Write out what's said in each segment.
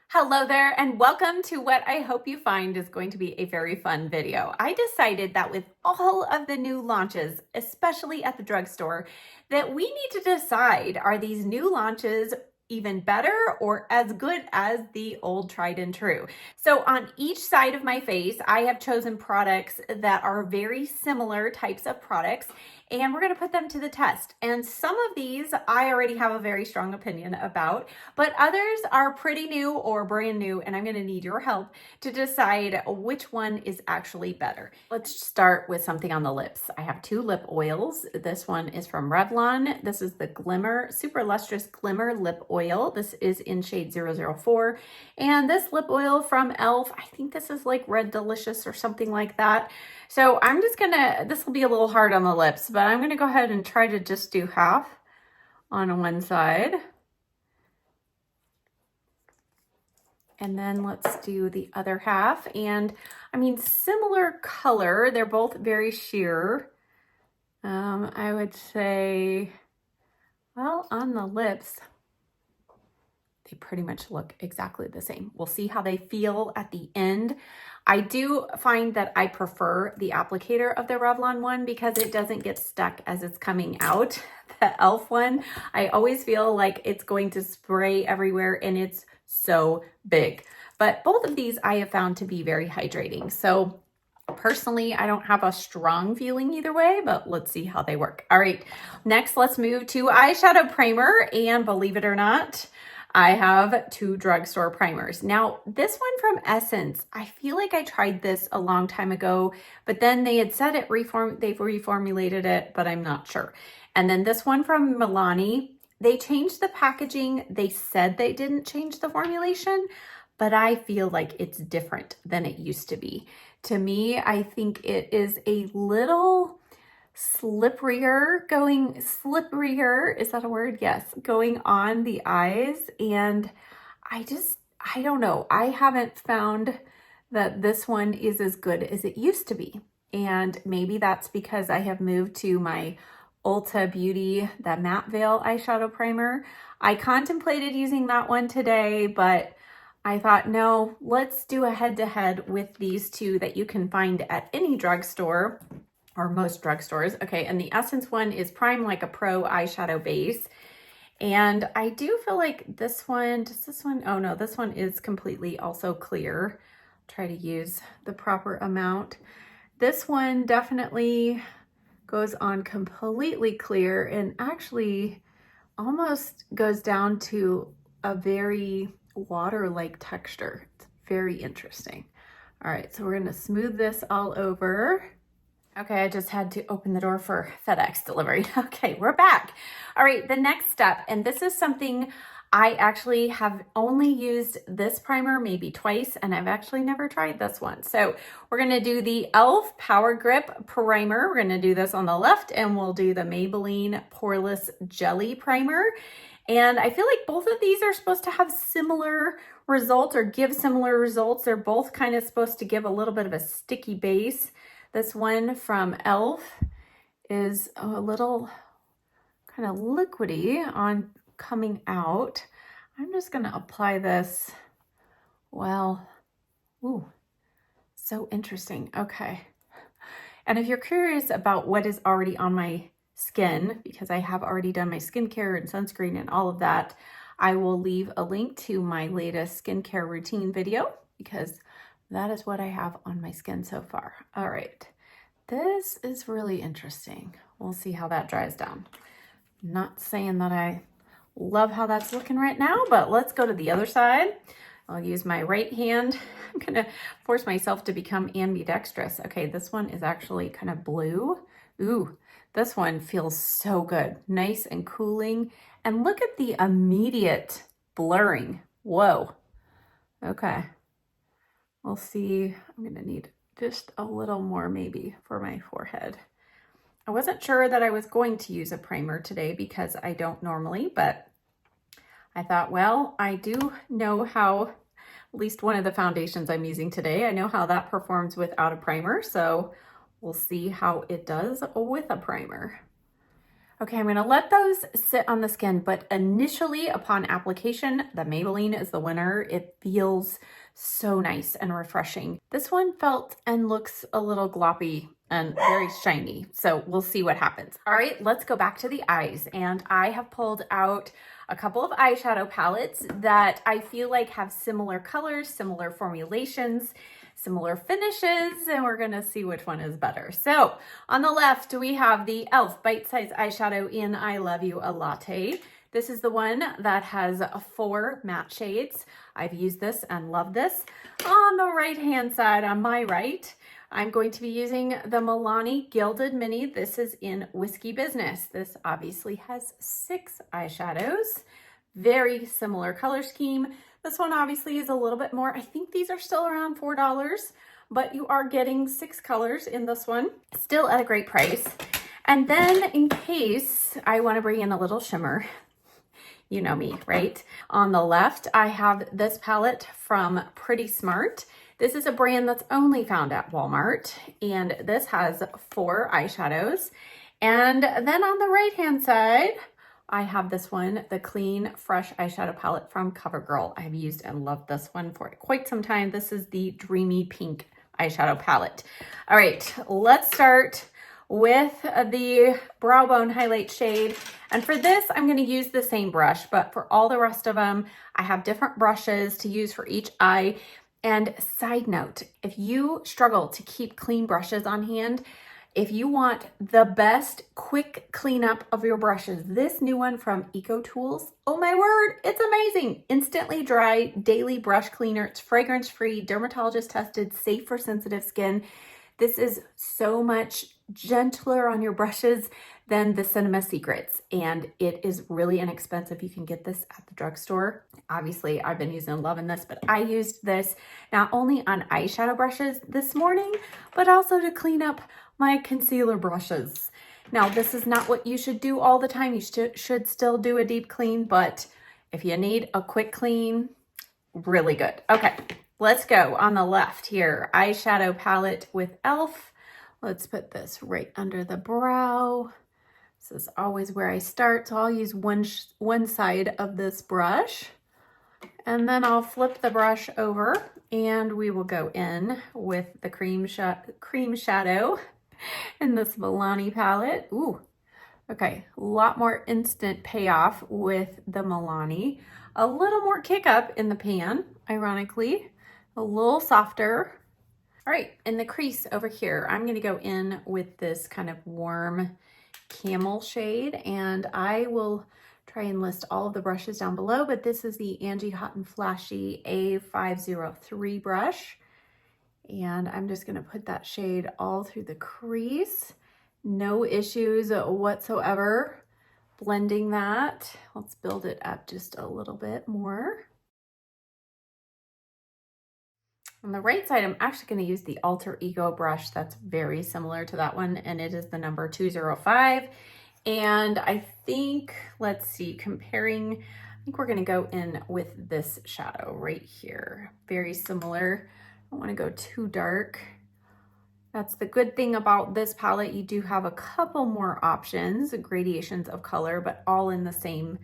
Hello there and welcome to what I hope you find is going to be a very fun video. I decided that with all of the new launches, especially at the drugstore, that we need to decide, are these new launches even better or as good as the old tried and true? So on each side of my face, I have chosen products that are very similar types of products, and we're going to put them to the test. And some of these I already have a very strong opinion about, but others are pretty new or brand new, and I'm going to need your help to decide which one is actually better. Let's start with something on the lips. I have two lip oils. This one is from Revlon. This is the Glimmer, Super Lustrous Glimmer Lip Oil. This is in shade 004. And this lip oil from e.l.f., I think this is like Red Delicious or something like that. So I'm just gonna, this will be a little hard on the lips, but I'm gonna go ahead and try to just do half on one side. And then let's do the other half. And I mean, similar color, they're both very sheer. I would say, well, on the lips, they pretty much look exactly the same. We'll see how they feel at the end. I do find that I prefer the applicator of the Revlon one because it doesn't get stuck as it's coming out. The e.l.f. one, I always feel like it's going to spray everywhere and it's so big. But both of these I have found to be very hydrating. So personally, I don't have a strong feeling either way, but let's see how they work. All right, next let's move to eyeshadow primer. And believe it or not, I have two drugstore primers. Now, this one from Essence, I feel like I tried this a long time ago, but then they had said they've reformulated it, but I'm not sure. And then this one from Milani, they changed the packaging. They said they didn't change the formulation, but I feel like it's different than it used to be. To me, I think it is a little slipperier, is that a word? Yes, going on the eyes. And I don't know. I haven't found that this one is as good as it used to be. And maybe that's because I have moved to my Ulta Beauty, the Matte Veil eyeshadow primer. I contemplated using that one today, but I thought, no, let's do a head-to-head with these two that you can find at any drugstore or most drugstores. Okay, and the Essence one is Prime Like a Pro eyeshadow base. And I do feel like this one, oh no, this one is completely also clear. Try to use the proper amount. This one definitely goes on completely clear and actually almost goes down to a very water-like texture. It's very interesting. All right, so we're gonna smooth this all over. Okay, I just had to open the door for FedEx delivery. Okay, we're back. All right, the next step, and this is something I actually have only used this primer maybe twice, and I've actually never tried this one. So we're gonna do the e.l.f. Power Grip Primer. We're gonna do this on the left, and we'll do the Maybelline Poreless Jelly Primer. And I feel like both of these are supposed to have similar results or give similar results. They're both kind of supposed to give a little bit of a sticky base. This one from e.l.f. is a little kind of liquidy on coming out. I'm just gonna apply this. Well, ooh, so interesting. Okay. And if you're curious about what is already on my skin, because I have already done my skincare and sunscreen and all of that, I will leave a link to my latest skincare routine video because that is what I have on my skin so far. All right, this is really interesting. We'll see how that dries down. Not saying that I love how that's looking right now, but let's go to the other side. I'll use my right hand. I'm gonna force myself to become ambidextrous. Okay, this one is actually kind of blue. Ooh, this one feels so good. Nice and cooling. And look at the immediate blurring. Whoa. Okay. We'll see. I'm gonna need just a little more maybe for my forehead. I wasn't sure that I was going to use a primer today because I don't normally, but I thought, well, I do know how, at least one of the foundations I'm using today, I know how that performs without a primer, so we'll see how it does with a primer. Okay, I'm gonna let those sit on the skin, but initially upon application, the Maybelline is the winner. It feels so nice and refreshing. This one felt and looks a little gloppy and very shiny, so we'll see what happens. All right, let's go back to the eyes, and I have pulled out a couple of eyeshadow palettes that I feel like have similar colors, similar formulations, similar finishes, and we're gonna see which one is better. So on the left, we have the e.l.f. Bite Size Eyeshadow in I Love You a Latte. This is the one that has 4 matte shades. I've used this and love this. On the right-hand side, on my right, I'm going to be using the Milani Gilded Mini. This is in Whiskey Business. This obviously has 6 eyeshadows, very similar color scheme. This one obviously is a little bit more. I think these are still around $4, but you are getting 6 colors in this one, still at a great price. And then in case I want to bring in a little shimmer, you know me, right? On the left, I have this palette from Pretty Smart. This is a brand that's only found at Walmart, and this has 4 eyeshadows. And then on the right-hand side, I have this one, the Clean Fresh Eyeshadow Palette from CoverGirl. I've used and loved this one for quite some time. This is the Dreamy Pink eyeshadow palette. All right, let's start with the Brow Bone Highlight shade. And for this, I'm going to use the same brush, but for all the rest of them, I have different brushes to use for each eye. And side note, if you struggle to keep clean brushes on hand, if you want the best quick cleanup of your brushes, this new one from Eco Tools, oh my word, it's amazing. Instantly dry daily brush cleaner. It's fragrance free, dermatologist tested, safe for sensitive skin. This is so much gentler on your brushes than the Cinema Secrets, and it is really inexpensive. You can get this at the drugstore. Obviously, I've been using and loving this, but I used this not only on eyeshadow brushes this morning, but also to clean up my concealer brushes. Now, this is not what you should do all the time. You should still do a deep clean, but if you need a quick clean, really good. Okay, let's go. On the left here, eyeshadow palette with e.l.f. Let's put this right under the brow. This is always where I start, so I'll use one side of this brush, and then I'll flip the brush over, and we will go in with the cream shadow in this Milani palette. Ooh, okay, a lot more instant payoff with the Milani. A little more kick up in the pan, ironically, a little softer. All right, in the crease over here, I'm gonna go in with this kind of warm camel shade, and I will try and list all of the brushes down below, but this is the Angie Hot and Flashy A503 brush, and I'm just gonna put that shade all through the crease. No issues whatsoever blending that. Let's build it up just a little bit more. On the right side, I'm actually going to use the Alter Ego brush that's very similar to that one, and it is the number 205. And I think, let's see, comparing, I think we're going to go in with this shadow right here. Very similar. I don't want to go too dark. That's the good thing about this palette. You do have a couple more options, gradations of color, but all in the same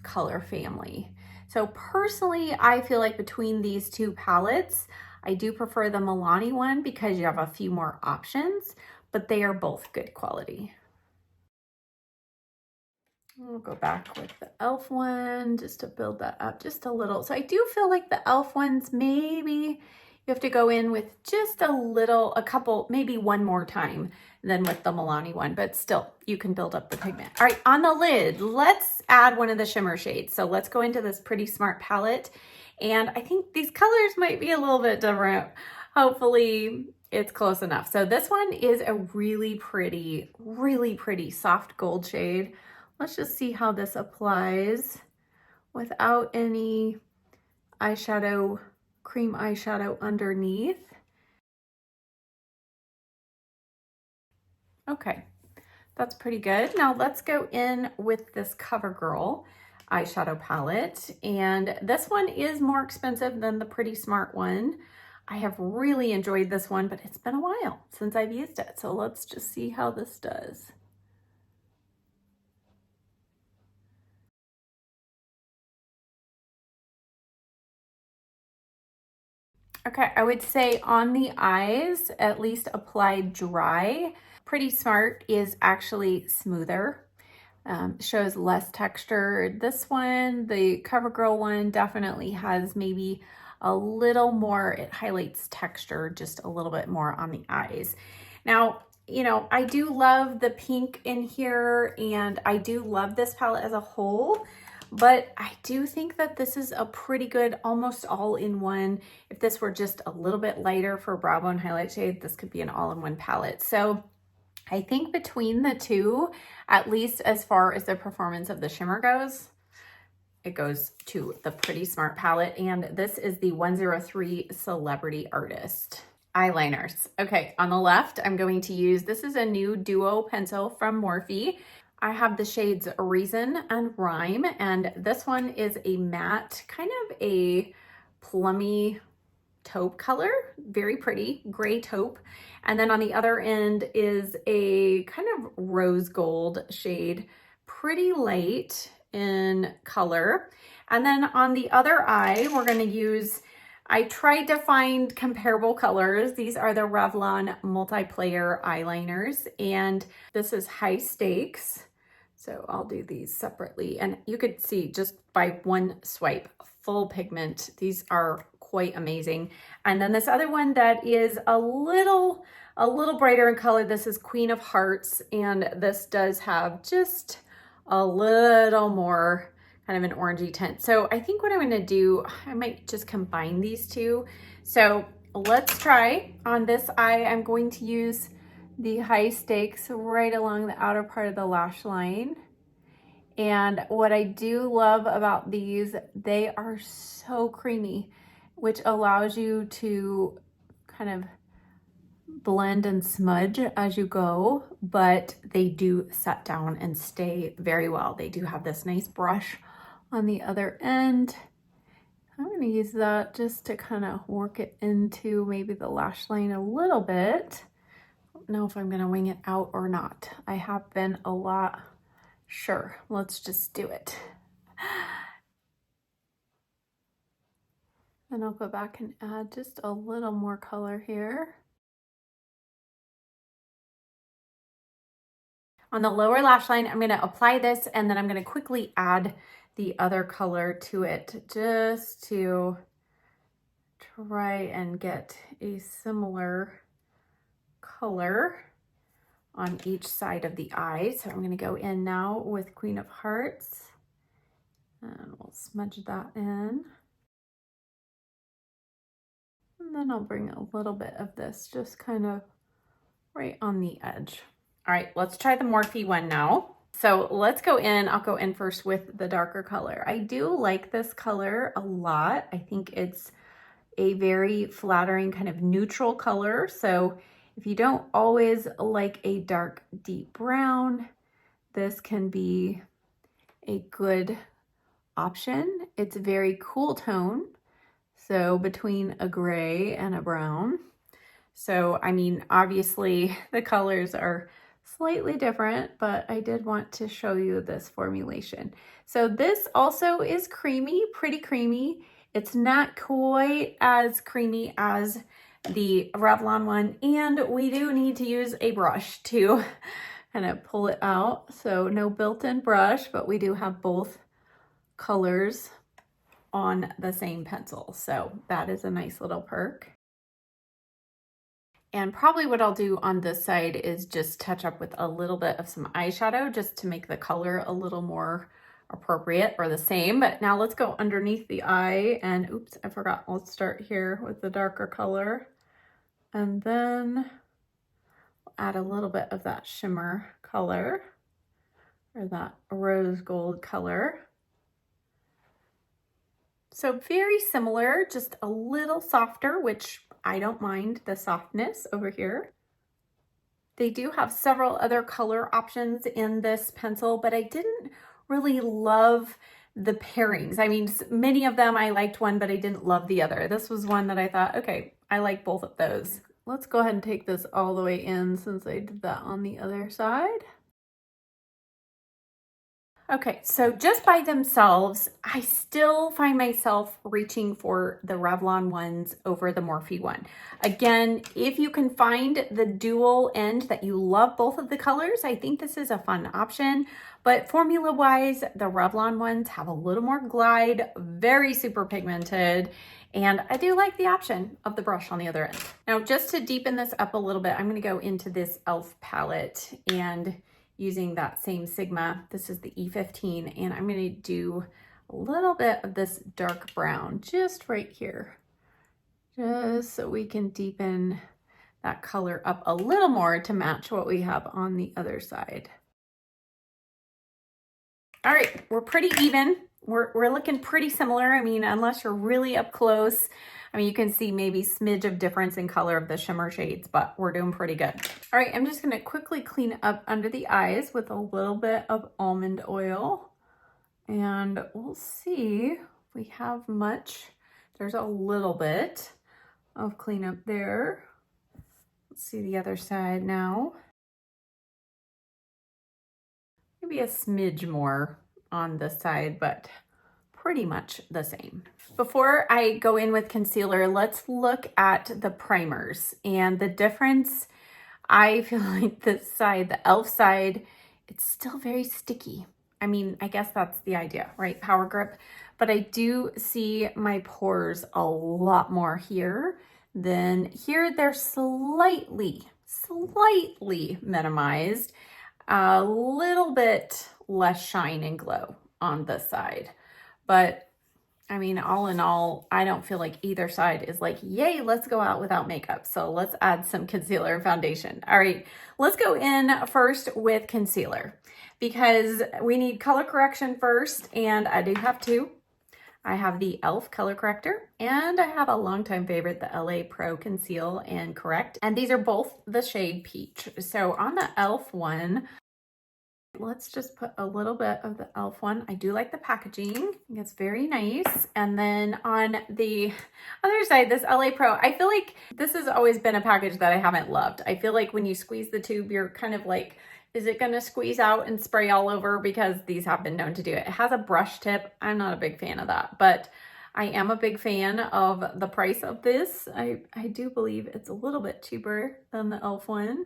color family. So personally, I feel like between these 2 palettes, I do prefer the Milani one because you have a few more options, but they are both good quality. We'll go back with the e.l.f. one just to build that up just a little. So I do feel like the e.l.f. ones, maybe you have to go in with just a couple, maybe one more time than with the Milani one, but still you can build up the pigment. All right, on the lid, let's add one of the shimmer shades. So let's go into this Pretty Smart palette. And I think these colors might be a little bit different. Hopefully it's close enough. So this one is a really pretty soft gold shade. Let's just see how this applies without any eyeshadow, cream eyeshadow underneath. Okay, that's pretty good. Now let's go in with this CoverGirl eyeshadow palette, and this one is more expensive than the Pretty Smart one. I have really enjoyed this one, but it's been a while since I've used it, so let's just see how this does. Okay, I would say on the eyes, at least apply dry. Pretty Smart is actually smoother. Shows less texture. This one, the CoverGirl one, definitely has maybe a little more, it highlights texture just a little bit more on the eyes. Now, you know, I do love the pink in here, and I do love this palette as a whole, but I do think that this is a pretty good, almost all-in-one. If this were just a little bit lighter for brow bone highlight shade, this could be an all-in-one palette. So I think between the two, at least as far as the performance of the shimmer goes, it goes to the Pretty Smart palette. And this is the 103 Celebrity Artist. Eyeliners. Okay, on the left, I'm going to use, this is a new duo pencil from Morphe. I have the shades Reason and Rhyme, and this one is a matte, kind of a plummy taupe color, very pretty, gray taupe. And then on the other end is a kind of rose gold shade, pretty light in color. And then on the other eye, we're gonna use, I tried to find comparable colors. These are the Revlon multiplayer eyeliners, and this is High Stakes. So I'll do these separately. And you could see just by one swipe, full pigment. These are quite amazing. And then this other one that is a little brighter in color, this is Queen of Hearts, and this does have just a little more kind of an orangey tint. So I think what I'm gonna do, I might just combine these two. So let's try. On this eye, I'm going to use the High Stakes right along the outer part of the lash line. And what I do love about these, they are so creamy, which allows you to kind of blend and smudge as you go, but they do set down and stay very well. They do have this nice brush on the other end. I'm going to use that just to kind of work it into maybe the lash line a little bit. I don't know if I'm going to wing it out or not. I have been a lot. Sure, let's just do it. And I'll go back and add just a little more color here. On the lower lash line, I'm gonna apply this, and then I'm gonna quickly add the other color to it just to try and get a similar color on each side of the eye. So I'm gonna go in now with Queen of Hearts, and we'll smudge that in. And then I'll bring a little bit of this just kind of right on the edge. All right, let's try the Morphe one now. So let's go in. I'll go in first with the darker color. I do like this color a lot. I think it's a very flattering kind of neutral color. So if you don't always like a dark, deep brown, this can be a good option. It's a very cool tone. So between a gray and a brown. So, I mean, obviously the colors are slightly different, but I did want to show you this formulation. So this also is creamy, pretty creamy. It's not quite as creamy as the Revlon one, and we do need to use a brush to kind of pull it out. So no built-in brush, but we do have both colors on the same pencil. So that is a nice little perk. And probably what I'll do on this side is just touch up with a little bit of some eyeshadow just to make the color a little more appropriate or the same. But now let's go underneath the eye, and oops, I forgot. Let's start here with the darker color. And then add a little bit of that shimmer color or that rose gold color. So very similar, just a little softer, which I don't mind the softness over here. They do have several other color options in this pencil, but I didn't really love the pairings. I mean, many of them I liked one, but I didn't love the other. This was one that I thought, okay, I like both of those. Let's go ahead and take this all the way in since I did that on the other side. Okay, so just by themselves, I still find myself reaching for the Revlon ones over the Morphe one. Again, if you can find the dual end that you love both of the colors, I think this is a fun option. But formula-wise, the Revlon ones have a little more glide, very super pigmented, and I do like the option of the brush on the other end. Now, just to deepen this up a little bit, I'm gonna go into this e.l.f. palette and using that same Sigma. This is the E15, and I'm gonna do a little bit of this dark brown just right here, just so we can deepen that color up a little more to match what we have on the other side. All right, we're pretty even. We're looking pretty similar. I mean, unless you're really up close, I mean, you can see maybe smidge of difference in color of the shimmer shades, but we're doing pretty good. All right, I'm just gonna quickly clean up under the eyes with a little bit of almond oil, and we'll see if we have much. There's a little bit of cleanup there. Let's see the other side now. Maybe a smidge more on this side, but pretty much the same. Before I go in with concealer, let's look at the primers and the difference. I feel like this side, the e.l.f. side, it's still very sticky. I mean, I guess that's the idea, right? Power grip. But I do see my pores a lot more here than here. They're slightly minimized. A little bit less shine and glow on this side. But I mean, all in all, I don't feel like either side is like, yay, let's go out without makeup. So let's add some concealer and foundation. All right, let's go in first with concealer because we need color correction first. And I do have two. I have the e.l.f. color corrector and I have a longtime favorite, the LA Pro Conceal and Correct. And these are both the shade Peach. So on the e.l.f. one, let's just put a little bit of the e.l.f. one. I do like the packaging. I think it's very nice. And then on the other side, this LA Pro, I feel like this has always been a package that I haven't loved. I feel like when you squeeze the tube, you're kind of like, is it gonna squeeze out and spray all over? Because these have been known to do it. It has a brush tip. I'm not a big fan of that, but I am a big fan of the price of this. I do believe it's a little bit cheaper than the e.l.f. one.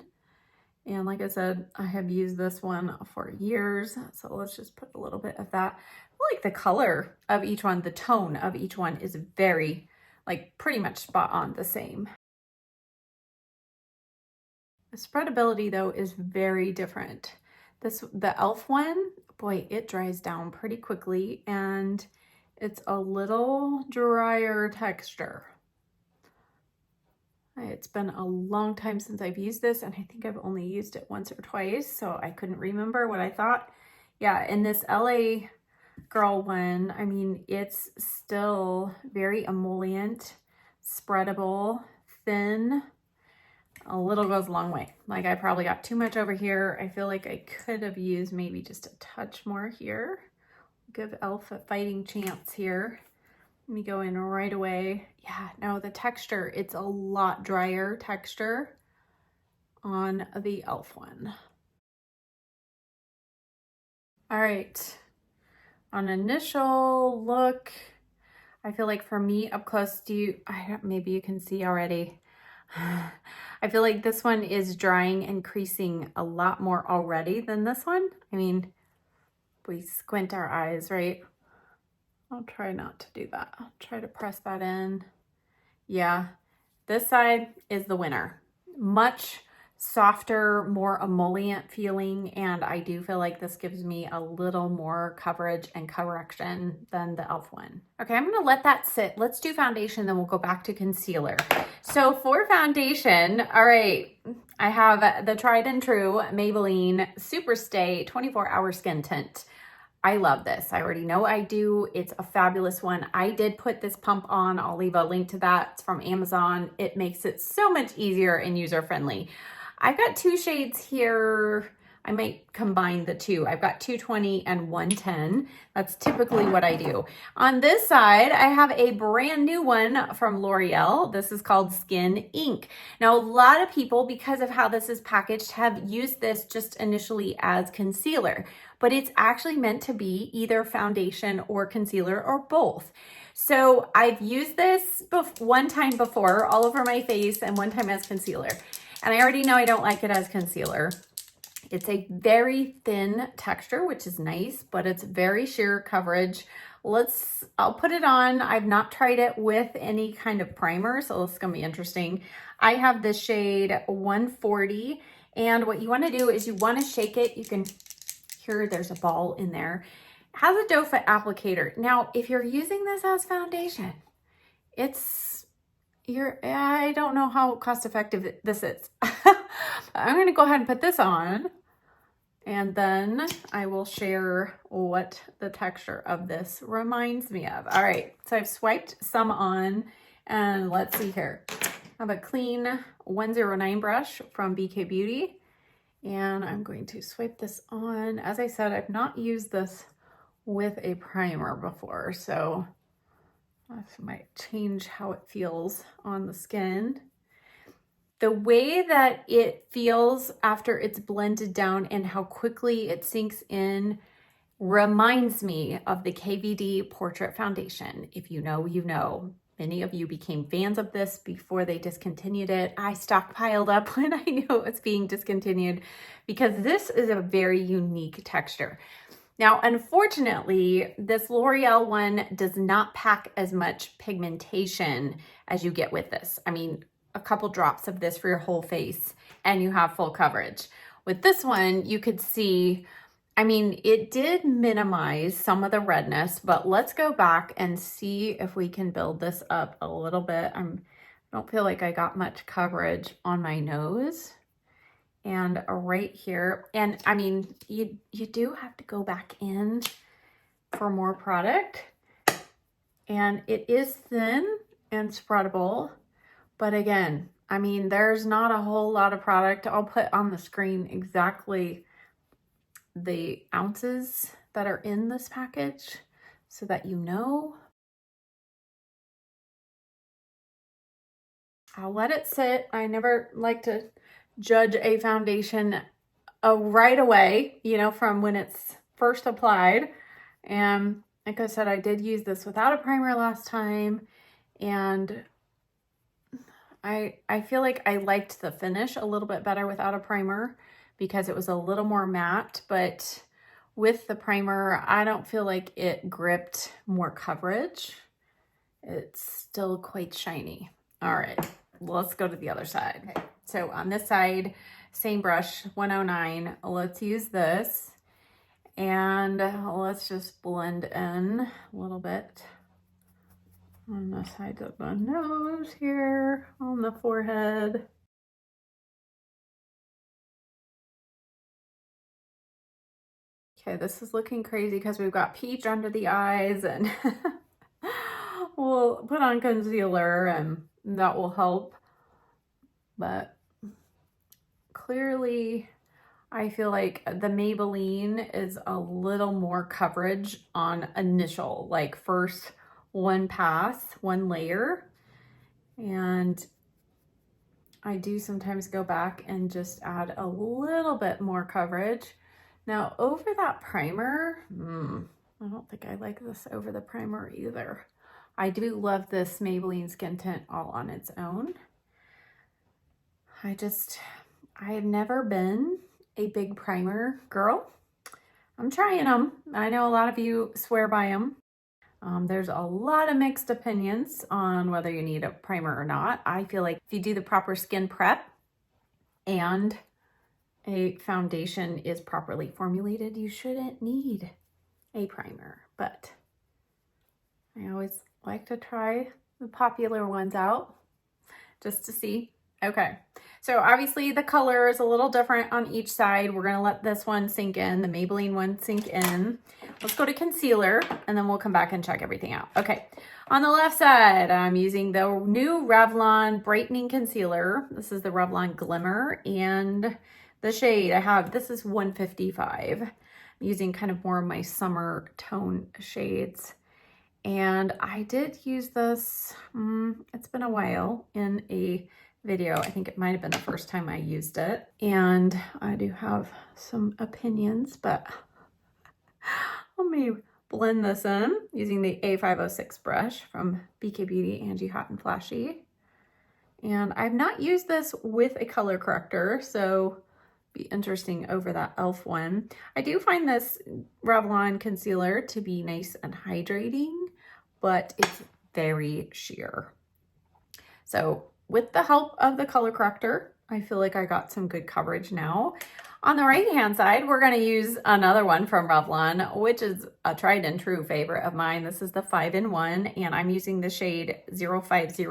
And like I said, I have used this one for years. So let's just put a little bit of that. I like the color of each one, the tone of each one is very, like pretty much spot on the same. The spreadability though is very different. The e.l.f. one, boy, it dries down pretty quickly and it's a little drier texture. It's been a long time since I've used this and I think I've only used it once or twice, so I couldn't remember what I thought. Yeah, in this LA Girl one, I mean, it's still very emollient, spreadable, thin. A little goes a long way. Like I probably got too much over here. I feel like I could have used maybe just a touch more here. Give e.l.f. a fighting chance here. Let me go in right away. Yeah, no, the texture, it's a lot drier texture on the e.l.f. one. All right, on initial look, I feel like for me up close to you, maybe you can see already. I feel like this one is drying and creasing a lot more already than this one. I mean, we squint our eyes, right? I'll try not to do that. I'll try to press that in. Yeah, this side is the winner. Much softer, more emollient feeling, and I do feel like this gives me a little more coverage and correction than the e.l.f. one. Okay, I'm gonna let that sit. Let's do foundation, then we'll go back to concealer. So for foundation, all right, I have the tried and true Maybelline Superstay 24-Hour Skin Tint. I love this. I already know I do. It's a fabulous one. I did put this pump on. I'll leave a link to that. It's from Amazon. It makes it so much easier and user-friendly. I've got two shades here. I might combine the two. I've got 220 and 110. That's typically what I do. On this side, I have a brand new one from L'Oreal. This is called Skin Ink. Now, a lot of people, because of how this is packaged, have used this just initially as concealer. but it's actually meant to be either foundation or concealer or both. So I've used this one time before all over my face and one time as concealer. And I already know I don't like it as concealer. It's a very thin texture, which is nice, but it's very sheer coverage. I'll put it on. I've not tried it with any kind of primer, so it's gonna be interesting. I have the shade 140, and what you wanna do is you wanna shake it. You can hear there's a ball in there. It has a doe foot applicator. Now, if you're using this as foundation, I don't know how cost effective this is. I'm gonna go ahead and put this on, and then I will share what the texture of this reminds me of. All right, so I've swiped some on, and let's see here. I have a clean 109 brush from BK Beauty, and I'm going to swipe this on. As I said, I've not used this with a primer before, so this might change how it feels on the skin. The way that it feels after it's blended down and how quickly it sinks in reminds me of the KVD Portrait Foundation. If you know, you know. Many of you became fans of this before they discontinued it. I stockpiled up when I knew it was being discontinued because this is a very unique texture. Now, unfortunately, this L'Oreal one does not pack as much pigmentation as you get with this. I mean, a couple drops of this for your whole face and you have full coverage. With this one, you could see, I mean, it did minimize some of the redness, but let's go back and see if we can build this up a little bit. I don't feel like I got much coverage on my nose and right here. And I mean, you do have to go back in for more product, and it is thin and spreadable. But again, I mean, there's not a whole lot of product. I'll put on the screen exactly the ounces that are in this package so that you know. I'll let it sit. I never like to judge a foundation right away, you know, from when it's first applied. And like I said, I did use this without a primer last time, and I feel like I liked the finish a little bit better without a primer because it was a little more matte, but with the primer, I don't feel like it gripped more coverage. It's still quite shiny. All right, let's go to the other side. Okay. So on this side, same brush, 109. Let's use this and let's just blend in a little bit on the sides of the nose here, on the forehead. Okay, this is looking crazy because we've got peach under the eyes, and we'll put on concealer and that will help. But clearly, I feel like the Maybelline is a little more coverage on initial, like first one pass, one layer. And I do sometimes go back and just add a little bit more coverage. Now over that primer, I don't think I like this over the primer either. I do love this Maybelline Skin Tint all on its own. I have never been a big primer girl. I'm trying them. I know a lot of you swear by them. There's a lot of mixed opinions on whether you need a primer or not. I feel like if you do the proper skin prep and a foundation is properly formulated, you shouldn't need a primer. But I always like to try the popular ones out just to see. Okay, so obviously the color is a little different on each side. We're gonna let this one sink in, the Maybelline one sink in. Let's go to concealer and then we'll come back and check everything out. Okay, on the left side, I'm using the new Revlon Brightening Concealer. This is the Revlon Glimmer, and the shade I have, this is 155. I'm using kind of more of my summer tone shades. And I did use this, it's been a while, in a video. I think it might have been the first time I used it. And I do have some opinions, but Let me blend this in using the A506 brush from BK Beauty Angie Hot and Flashy. And I've not used this with a color corrector, so be interesting over that e.l.f. one. I do find this Revlon concealer to be nice and hydrating, but it's very sheer. So with the help of the color corrector, I feel like I got some good coverage now. On the right-hand side, we're gonna use another one from Revlon, which is a tried and true favorite of mine. This is the 5-in-1, and I'm using the shade 050.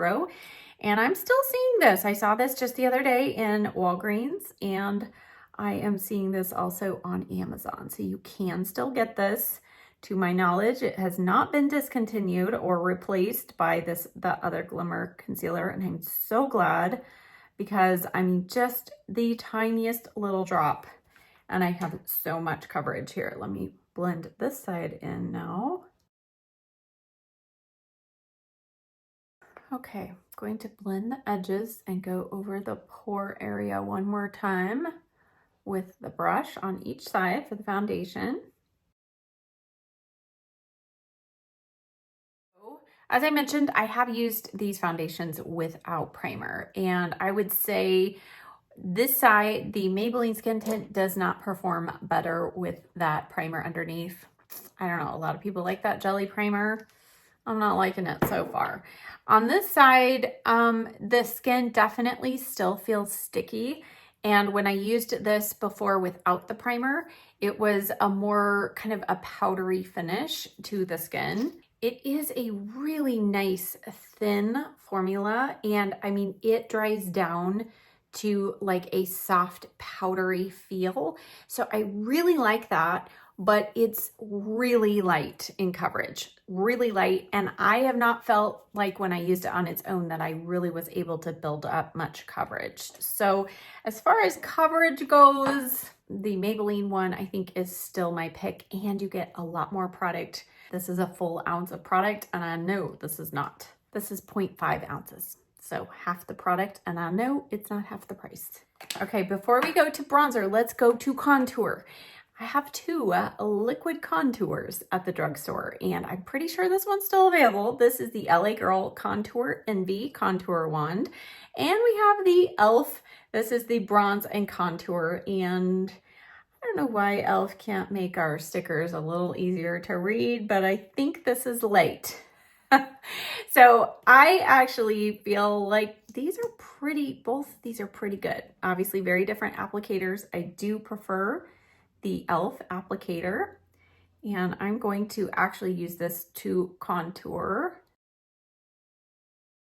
And I'm still seeing this. I saw this just the other day in Walgreens, and I am seeing this also on Amazon. So you can still get this. To my knowledge, it has not been discontinued or replaced by the other Glimmer concealer, and I'm so glad, because I mean, just the tiniest little drop, and I have so much coverage here. Let me blend this side in now. Okay, I'm going to blend the edges and go over the pore area one more time with the brush on each side for the foundation. As I mentioned, I have used these foundations without primer, and I would say this side, the Maybelline Skin Tint, does not perform better with that primer underneath. I don't know, a lot of people like that jelly primer. I'm not liking it so far. On this side, the skin definitely still feels sticky. And when I used this before without the primer, it was a more kind of a powdery finish to the skin. It is a really nice thin formula, and I mean, it dries down to like a soft powdery feel. So I really like that, but it's really light in coverage, really light. And I have not felt like when I used it on its own that I really was able to build up much coverage. So as far as coverage goes, the Maybelline one I think is still my pick, and you get a lot more product. This is a full ounce of product, and I know this is not. This is 0.5 ounces. So half the product, and I know it's not half the price. Okay, before we go to bronzer, let's go to contour. I have two liquid contours at the drugstore, and I'm pretty sure this one's still available. This is the LA Girl Contour Envy Contour Wand, and we have the e.l.f. This is the Bronze and Contour, and I don't know why e.l.f. can't make our stickers a little easier to read, but I think this is late. So I actually feel like these are both of these are pretty good. Obviously very different applicators. I do prefer the e.l.f. applicator, and I'm going to actually use this to contour.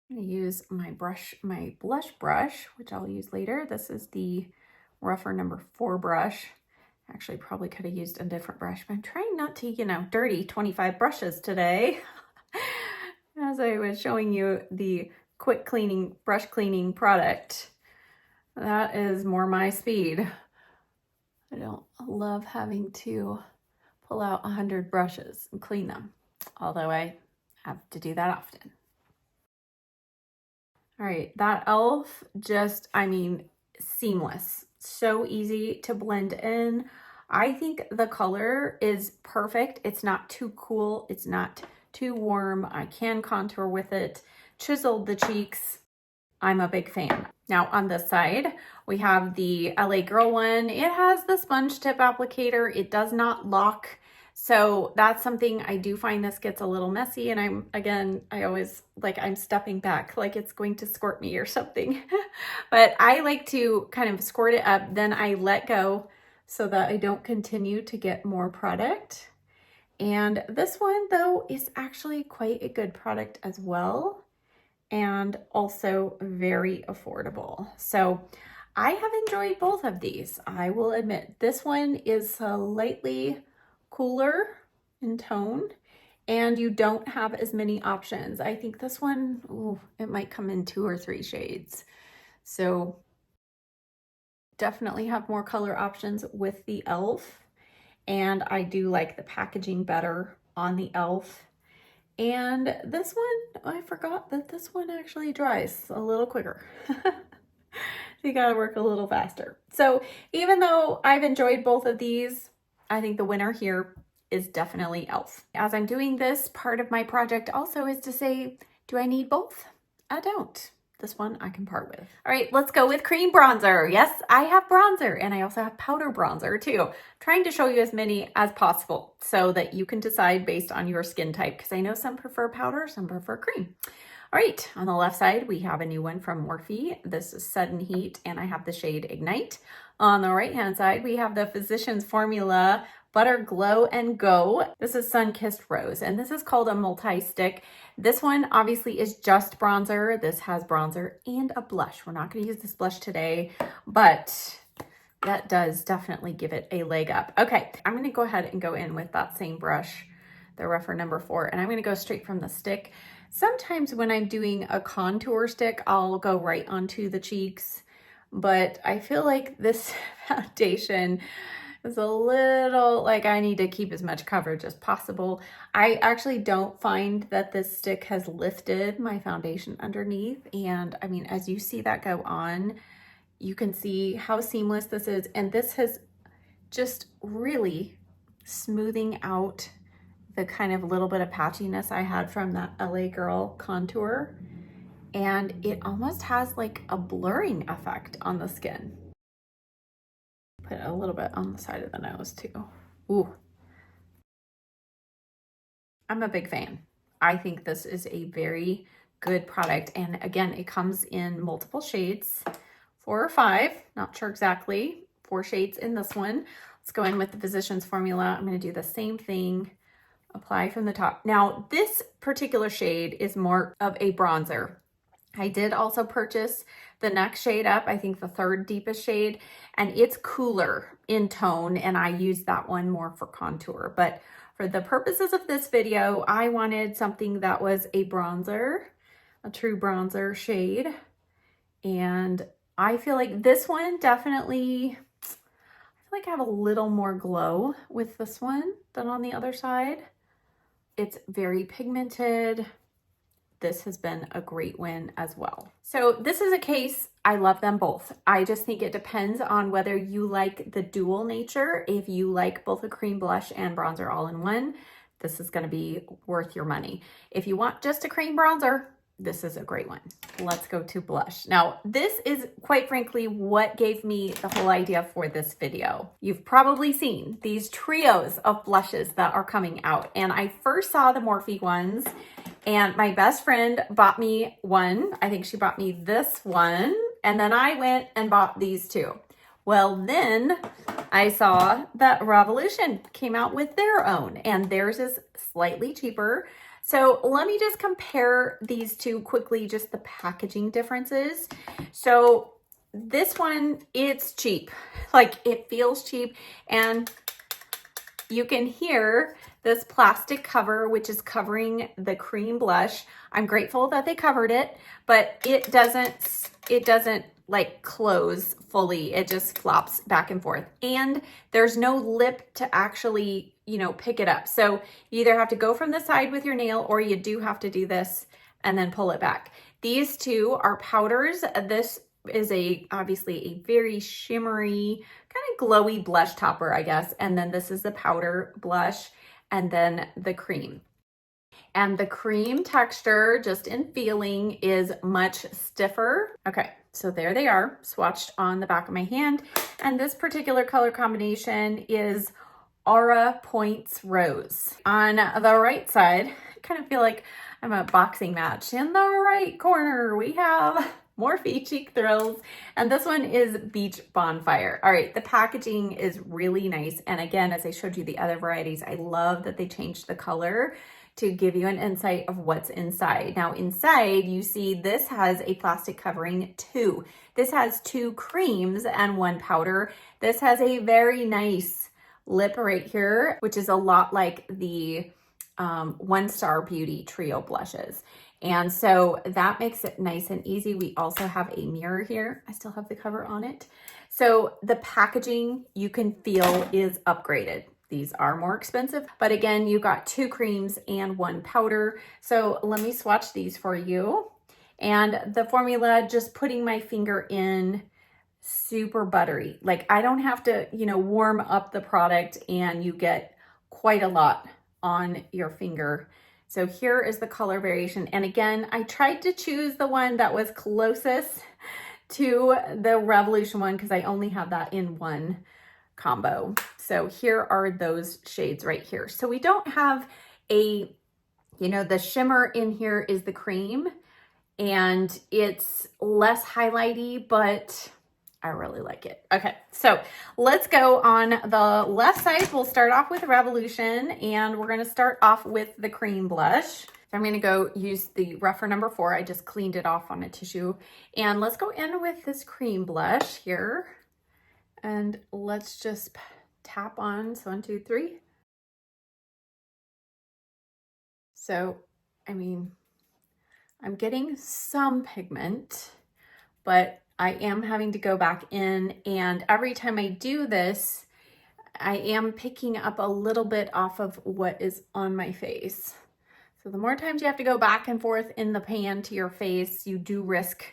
I'm going to use my brush, my blush brush, which I'll use later. This is the rougher number 4 brush. Actually, probably could have used a different brush, but I'm trying not to, you know, dirty 25 brushes today. As I was showing you the quick cleaning, brush cleaning product, that is more my speed. I don't love having to pull out 100 brushes and clean them, although I have to do that often. All right, that e.l.f. just, I mean, seamless. So easy to blend in. I think the color is perfect. It's not too cool. It's not too warm. I can contour with it. Chiseled the cheeks. I'm a big fan. Now on this side, we have the LA Girl one. It has the sponge tip applicator. It does not lock. So that's something I do find this gets a little messy, and I always like I'm stepping back like it's going to squirt me or something. But I like to kind of squirt it up, then I let go so that I don't continue to get more product. And this one though is actually quite a good product as well, and also very affordable. So I have enjoyed both of these. I will admit this one is slightly cooler in tone, and you don't have as many options. I think this one, ooh, it might come in 2 or 3 shades. So definitely have more color options with the e.l.f. And I do like the packaging better on the e.l.f. And this one, I forgot that this one actually dries a little quicker. So you gotta work a little faster. So even though I've enjoyed both of these, I think the winner here is definitely e.l.f. As I'm doing this, part of my project also is to say, do I need both? I don't. This one I can part with. All right, let's go with cream bronzer. Yes, I have bronzer, and I also have powder bronzer too. I'm trying to show you as many as possible so that you can decide based on your skin type, because I know some prefer powder, some prefer cream. All right, on the left side, we have a new one from Morphe. This is Sudden Heat, and I have the shade Ignite. On the right-hand side, we have the Physicians Formula Butter Glow and Go. This is Sun-Kissed Rose, and this is called a multi-stick. This one obviously is just bronzer. This has bronzer and a blush. We're not gonna use this blush today, but that does definitely give it a leg up. Okay, I'm gonna go ahead and go in with that same brush, the rougher number 4, and I'm gonna go straight from the stick. Sometimes when I'm doing a contour stick, I'll go right onto the cheeks, but I feel like this foundation is a little, like, I need to keep as much coverage as possible. I actually don't find that this stick has lifted my foundation underneath. And I mean, as you see that go on, you can see how seamless this is. And this has just really smoothing out the kind of little bit of patchiness I had from that LA Girl contour. And it almost has like a blurring effect on the skin. Put a little bit on the side of the nose too. Ooh. I'm a big fan. I think this is a very good product. And again, it comes in multiple shades, 4 or 5, not sure exactly, 4 shades in this one. Let's go in with the Physicians Formula. I'm gonna do the same thing, apply from the top. Now, this particular shade is more of a bronzer. I did also purchase the next shade up, I think the 3rd deepest shade, and it's cooler in tone, and I use that one more for contour. But for the purposes of this video, I wanted something that was a bronzer, a true bronzer shade. And I feel like this one definitely, I feel like I have a little more glow with this one than on the other side. It's very pigmented. This has been a great win as well. So this is a case, I love them both. I just think it depends on whether you like the dual nature. If you like both a cream blush and bronzer all in one, this is gonna be worth your money. If you want just a cream bronzer, this is a great one. Let's go to blush. Now, this is quite frankly what gave me the whole idea for this video. You've probably seen these trios of blushes that are coming out, and I first saw the Morphe ones, and my best friend bought me one. I think she bought me this one, and then I went and bought these 2. Well, then I saw that Revolution came out with their own, and theirs is slightly cheaper. So let me just compare these 2 quickly, just the packaging differences. So this one, it's cheap, like it feels cheap, and you can hear this plastic cover, which is covering the cream blush. I'm grateful that they covered it, but it doesn't like close fully. It just flops back and forth. And there's no lip to actually, you know, pick it up. So you either have to go from the side with your nail, or you do have to do this and then pull it back. These 2 are powders. This is obviously a very shimmery, kind of glowy blush topper, I guess. And then this is the powder blush, and then the cream. And the cream texture, just in feeling, is much stiffer. Okay, so there they are, swatched on the back of my hand. And this particular color combination is Aura Points Rose. On the right side, I kind of feel like I'm a boxing match. In the right corner, we have Morphe Cheek Thrills, and this one is Beach Bonfire. All right, the packaging is really nice. And again, as I showed you the other varieties, I love that they changed the color to give you an insight of what's inside. Now inside, you see this has a plastic covering too. This has 2 creams and 1 powder. This has a very nice lip right here, which is a lot like the One Star Beauty trio blushes. And so that makes it nice and easy. We also have a mirror here. I still have the cover on it. So the packaging, you can feel, is upgraded. These are more expensive, but again, you got 2 creams and 1 powder. So let me swatch these for you. And the formula, just putting my finger in, super buttery. Like I don't have to, you know, warm up the product, and you get quite a lot on your finger. So here is the color variation. And again, I tried to choose the one that was closest to the Revolution one because I only have that in one combo. So here are those shades right here. So we don't have a, you know, the shimmer in here is the cream and it's less highlighty, but I really like it. Okay, so let's go on the left side. We'll start off with Revolution and we're gonna start off with the cream blush. So I'm gonna go use the rougher number 4. I just cleaned it off on a tissue. And let's go in with this cream blush here. And let's just tap on, so 1, 2, 3. So, I mean, I'm getting some pigment, but I am having to go back in, and every time I do this, I am picking up a little bit off of what is on my face. So the more times you have to go back and forth in the pan to your face, you do risk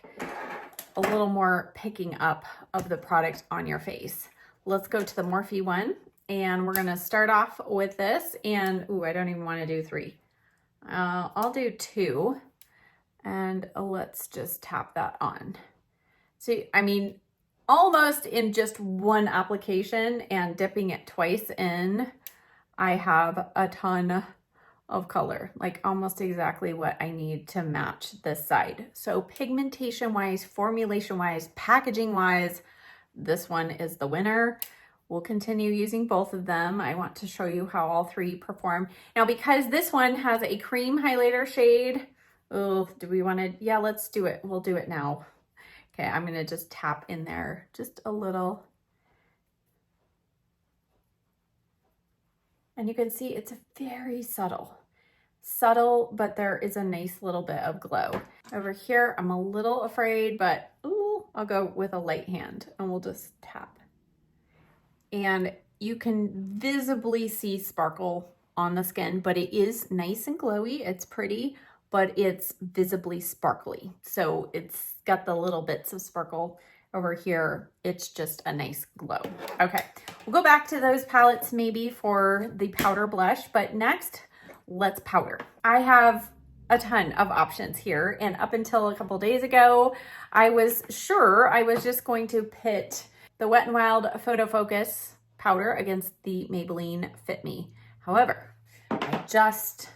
a little more picking up of the product on your face. Let's go to the Morphe one, and we're gonna start off with this, and ooh, I don't even wanna do 3. I'll do 2, and let's just tap that on. See, I mean, almost in just one application and dipping it twice in, I have a ton of color, like almost exactly what I need to match this side. So pigmentation wise, formulation wise, packaging wise, this one is the winner. We'll continue using both of them. I want to show you how all 3 perform. Now, because this one has a cream highlighter shade, oh, do we want to, yeah, let's do it. We'll do it now. Okay, I'm gonna just tap in there just a little. And you can see it's very subtle. Subtle, but there is a nice little bit of glow. Over here, I'm a little afraid, but ooh, I'll go with a light hand and we'll just tap. And you can visibly see sparkle on the skin, but it is nice and glowy. It's pretty, but it's visibly sparkly. So it's got the little bits of sparkle over here. It's just a nice glow. Okay, we'll go back to those palettes maybe for the powder blush, but next, let's powder. I have a ton of options here, and up until a couple days ago, I was sure I was just going to pit the Wet n Wild Photo Focus powder against the Maybelline Fit Me. However, I just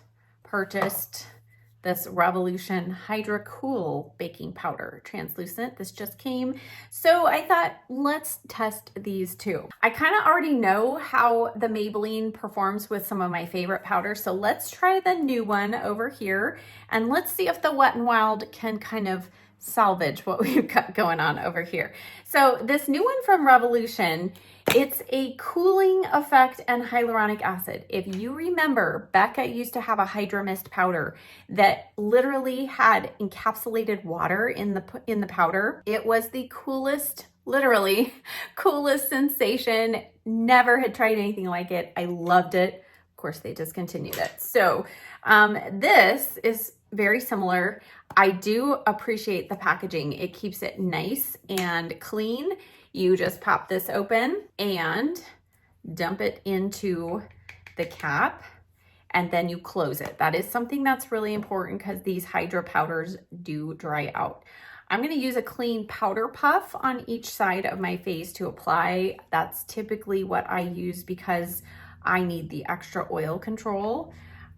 purchased this Revolution Hydra Cool baking powder, translucent. This just came. So I thought, let's test these two. I kind of already know how the Maybelline performs with some of my favorite powders. So let's try the new one over here and let's see if the Wet n Wild can kind of salvage what we've got going on over here. So this new one from Revolution, it's a cooling effect and hyaluronic acid. If you remember, Becca used to have a Hydra Mist powder that literally had encapsulated water in the powder. It was the coolest, literally coolest sensation. Never had tried anything like it. I loved it. Of course, they discontinued it. So this is very similar. I do appreciate the packaging. It keeps it nice and clean. You just pop this open and dump it into the cap, and then you close it. That is something that's really important because these Hydra powders do dry out. I'm gonna use a clean powder puff on each side of my face to apply. That's typically what I use because I need the extra oil control.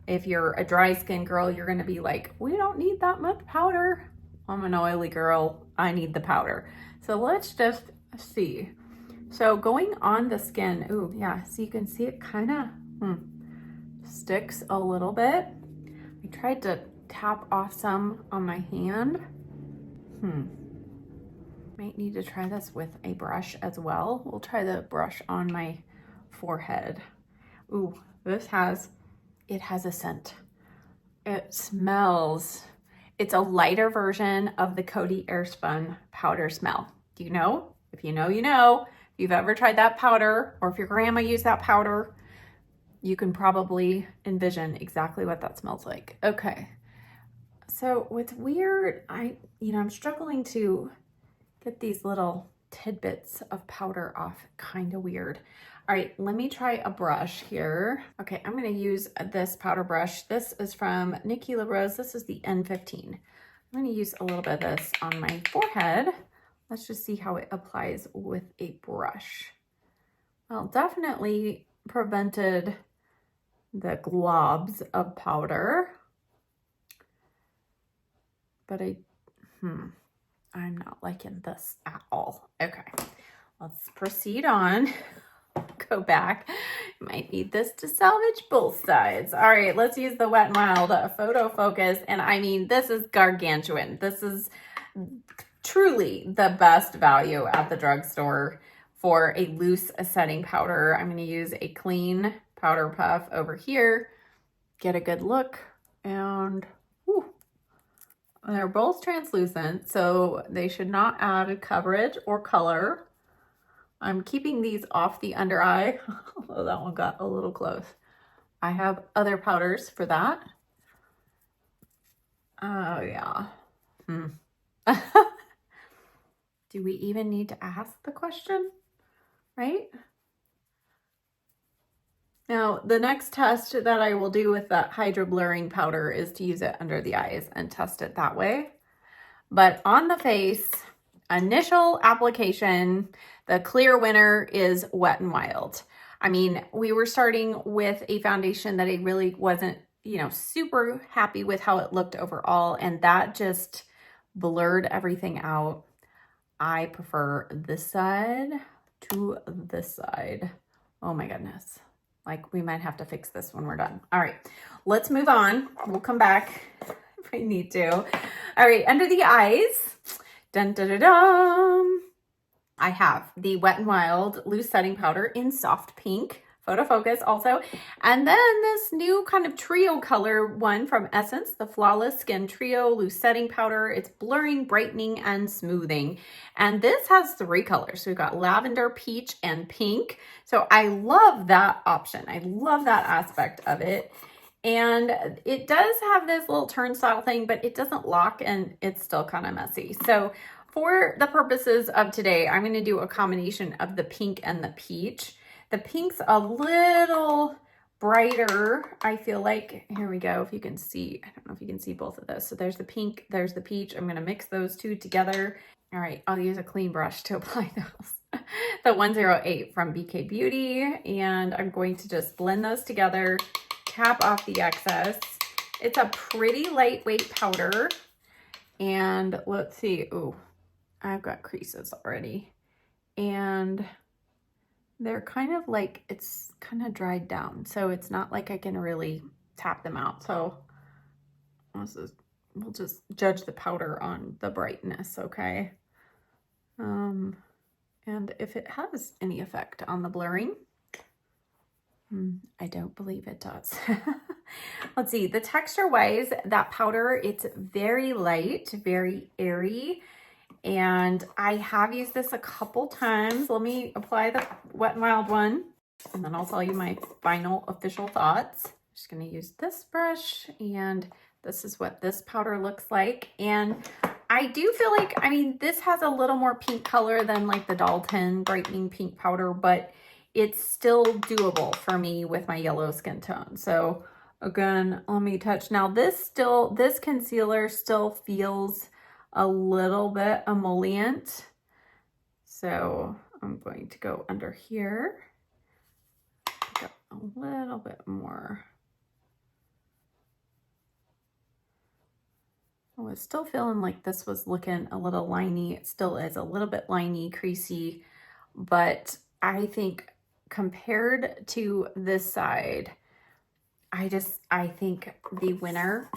If you're a dry skin girl, you're gonna be like, we don't need that much powder. I'm an oily girl, I need the powder. So let's just see. So going on the skin, ooh, yeah, so you can see it kind of sticks a little bit. I tried to tap off some on my hand. Might need to try this with a brush as well. We'll try the brush on my forehead. Ooh, it has a scent. It smells. It's a lighter version of the Coty Airspun powder smell. Do you know? If you know, you know. If you've ever tried that powder, or if your grandma used that powder, you can probably envision exactly what that smells like. Okay. So what's weird, I'm struggling to get these little tidbits of powder off. Kind of weird. All right, let me try a brush here. Okay, I'm gonna use this powder brush. This is from Nikki LaRose. This is the N15. I'm gonna use a little bit of this on my forehead. Let's just see how it applies with a brush. Well, definitely prevented the globs of powder, but I'm not liking this at all. Okay, let's proceed on. Go back. Might need this to salvage both sides. All right, let's use the Wet n Wild Photo Focus. And I mean, this is gargantuan. This is truly the best value at the drugstore for a loose setting powder. I'm going to use a clean powder puff over here, get a good look, and whew, they're both translucent, so they should not add coverage or color. I'm keeping these off the under eye, although that one got a little close. I have other powders for that. Oh, yeah. Do we even need to ask the question, right? Now, the next test that I will do with that hydro blurring powder is to use it under the eyes and test it that way. But on the face, initial application, the clear winner is Wet n Wild. I mean, we were starting with a foundation that I really wasn't, super happy with how it looked overall, and that just blurred everything out. I prefer this side to this side. Oh my goodness. Like, we might have to fix this when we're done. All right, let's move on. We'll come back if we need to. All right, under the eyes, dun, dun, dun, dun. I have the Wet n Wild Loose Setting Powder in Soft Pink, Photo Focus also. And then this new kind of trio color one from Essence, the Flawless Skin Trio Loose Setting Powder. It's blurring, brightening, and smoothing. And this has 3 colors. So we've got lavender, peach, and pink. So I love that option. I love that aspect of it. And it does have this little turnstile thing, but it doesn't lock and it's still kind of messy. So for the purposes of today, I'm going to do a combination of the pink and the peach. The pink's a little brighter, I feel like. Here we go. If you can see, I don't know if you can see both of those. So there's the pink, there's the peach. I'm going to mix those two together. All right, I'll use a clean brush to apply those. The 108 from BK Beauty. And I'm going to just blend those together, tap off the excess. It's a pretty lightweight powder. And let's see. Ooh, I've got creases already. And they're kind of like, it's kind of dried down. So it's not like I can really tap them out. So we'll just judge the powder on the brightness, okay? And if it has any effect on the blurring, I don't believe it does. Let's see, the texture-wise, that powder, it's very light, very airy. And I have used this a couple times. Let me apply the Wet n Wild one, and then I'll tell you my final official thoughts. I'm just going to use this brush, and this is what this powder looks like. And I do feel like, I mean, this has a little more pink color than like the Dalton brightening pink powder, but it's still doable for me with my yellow skin tone. So again, let me touch. Now this concealer still feels a little bit emollient. So I'm going to go under here, pick up a little bit more. I was still feeling like this was looking a little liney. It still is a little bit liney, creasy, but I think compared to this side, I think the winner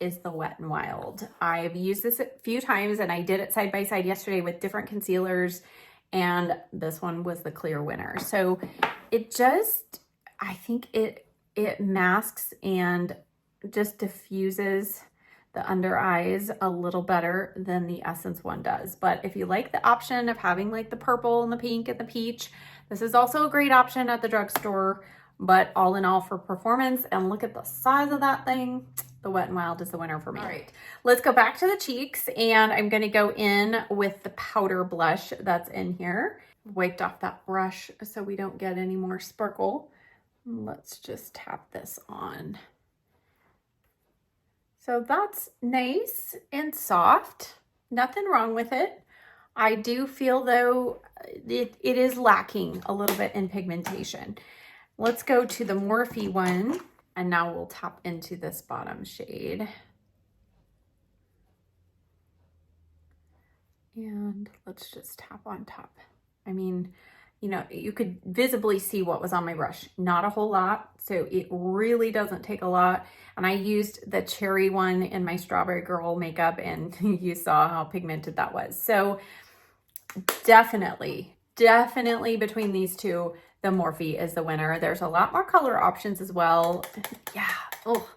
is the Wet n Wild. I've used this a few times and I did it side by side yesterday with different concealers, and this one was the clear winner. So it just, I think it masks and just diffuses the under eyes a little better than the Essence one does. But if you like the option of having like the purple and the pink and the peach, this is also a great option at the drugstore. But all in all, for performance, and look at the size of that thing, the Wet n Wild is the winner for me. All right, let's go back to the cheeks, and I'm gonna go in with the powder blush that's in here. wiped off that brush so we don't get any more sparkle. Let's just tap this on. So that's nice and soft. Nothing wrong with it. I do feel though it is lacking a little bit in pigmentation. Let's go to the Morphe one, and now we'll tap into this bottom shade. And let's just tap on top. I mean, you know, you could visibly see what was on my brush. Not a whole lot, so it really doesn't take a lot. And I used the cherry one in my Strawberry Girl makeup, and you saw how pigmented that was. So definitely between these two, the Morphe is the winner. There's a lot more color options as well. Yeah, oh,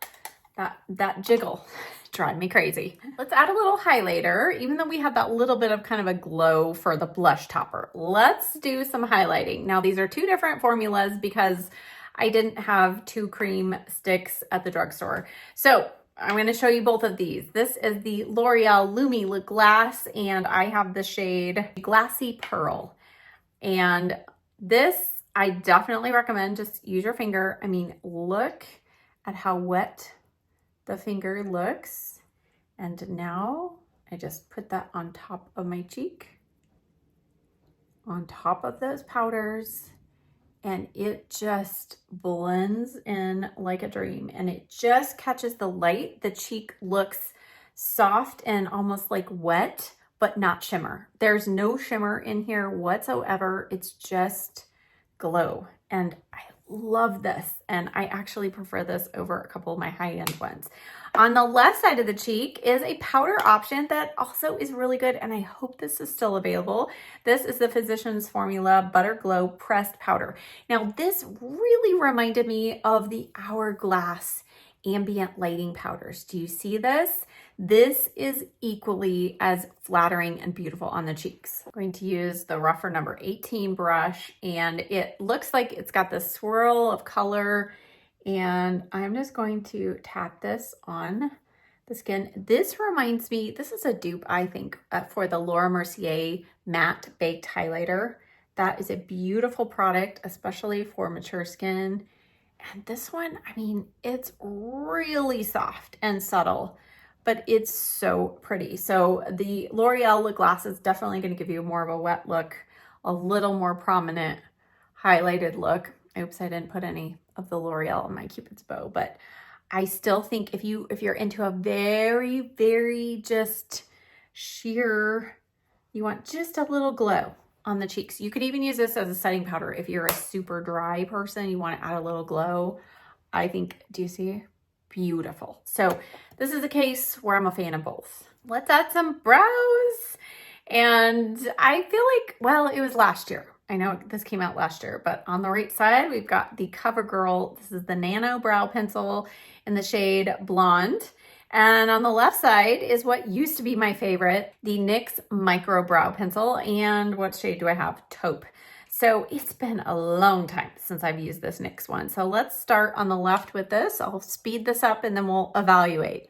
that jiggle drive me crazy. Let's add a little highlighter, even though we have that little bit of kind of a glow for the blush topper. Let's do some highlighting. Now these are two different formulas because I didn't have 2 cream sticks at the drugstore. So I'm going to show you both of these. This is the L'Oreal Lumi Lip Glass, and I have the shade Glassy Pearl. And this, I definitely recommend just use your finger. I mean, look at how wet the finger looks. And now I just put that on top of my cheek, on top of those powders, and it just blends in like a dream, and it just catches the light. The cheek looks soft and almost like wet, but not shimmer. There's no shimmer in here whatsoever. It's just glow, and I love this, and I actually prefer this over a couple of my high-end ones. On the left side of the cheek is a powder option that also is really good, and I hope this is still available. This is the Physicians Formula Butter Glow Pressed Powder. Now, this really reminded me of the Hourglass ambient lighting powders. Do you see this? This is equally as flattering and beautiful on the cheeks. I'm going to use the rougher number 18 brush, and it looks like it's got this swirl of color, and I'm just going to tap this on the skin. This reminds me, this is a dupe, I think, for the Laura Mercier Matte Baked Highlighter. That is a beautiful product, especially for mature skin. And this one, I mean, it's really soft and subtle, but it's so pretty. So the L'Oreal lip glass is definitely going to give you more of a wet look, a little more prominent highlighted look. Oops, I didn't put any of the L'Oreal on my Cupid's bow, but I still think if you're into a very just sheer, you want just a little glow on the cheeks. You could even use this as a setting powder if you're a super dry person, you want to add a little glow. I think, do you see? Beautiful. So this is a case where I'm a fan of both. Let's add some brows. And I feel like, well, it was last year. I know this came out last year, but on the right side, we've got the CoverGirl. This is the Nano Brow Pencil in the shade Blonde. And on the left side is what used to be my favorite, the NYX Micro Brow Pencil. And what shade do I have? Taupe. So it's been a long time since I've used this NYX one. So let's start on the left with this. I'll speed this up and then we'll evaluate.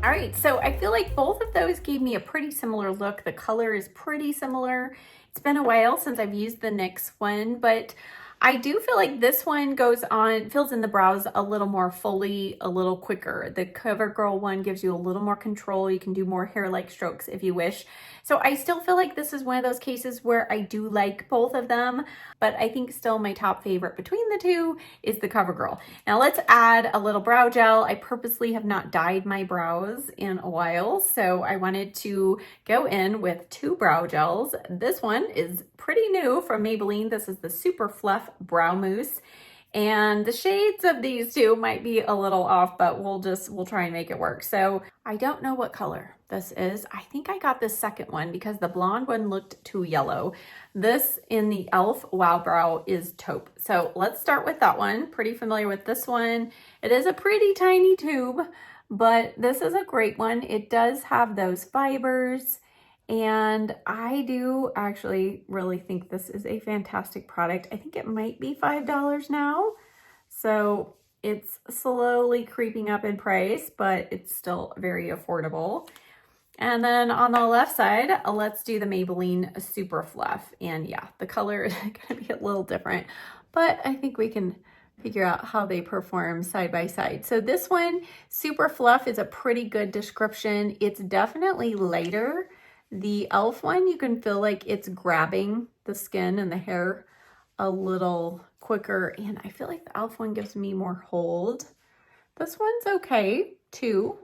All right, so I feel like both of those gave me a pretty similar look. The color is pretty similar. It's been a while since I've used the NYX one, but I do feel like this one goes on, fills in the brows a little more fully, a little quicker. The CoverGirl one gives you a little more control. You can do more hair-like strokes if you wish. So I still feel like this is one of those cases where I do like both of them, but I think still my top favorite between the two is the CoverGirl. Now let's add a little brow gel. I purposely have not dyed my brows in a while, so I wanted to go in with 2 brow gels. This one is pretty new from Maybelline. This is the Super Fluff Brow Mousse. And the shades of these two might be a little off, but we'll try and make it work. So I don't know what color this is. I think I got the second one because the blonde one looked too yellow. This in the e.l.f. Wow Brow is taupe. So let's start with that one. Pretty familiar with this one. It is a pretty tiny tube, but this is a great one. It does have those fibers, and I do actually really think this is a fantastic product. I think it might be $5 now. So it's slowly creeping up in price, but it's still very affordable. And then on the left side, let's do the Maybelline Super Fluff. And yeah, the color is gonna be a little different, but I think we can figure out how they perform side by side. So this one, Super Fluff, is a pretty good description. It's definitely lighter. The e.l.f. one, you can feel like it's grabbing the skin and the hair a little quicker, and I feel like the e.l.f. one gives me more hold. This one's okay too,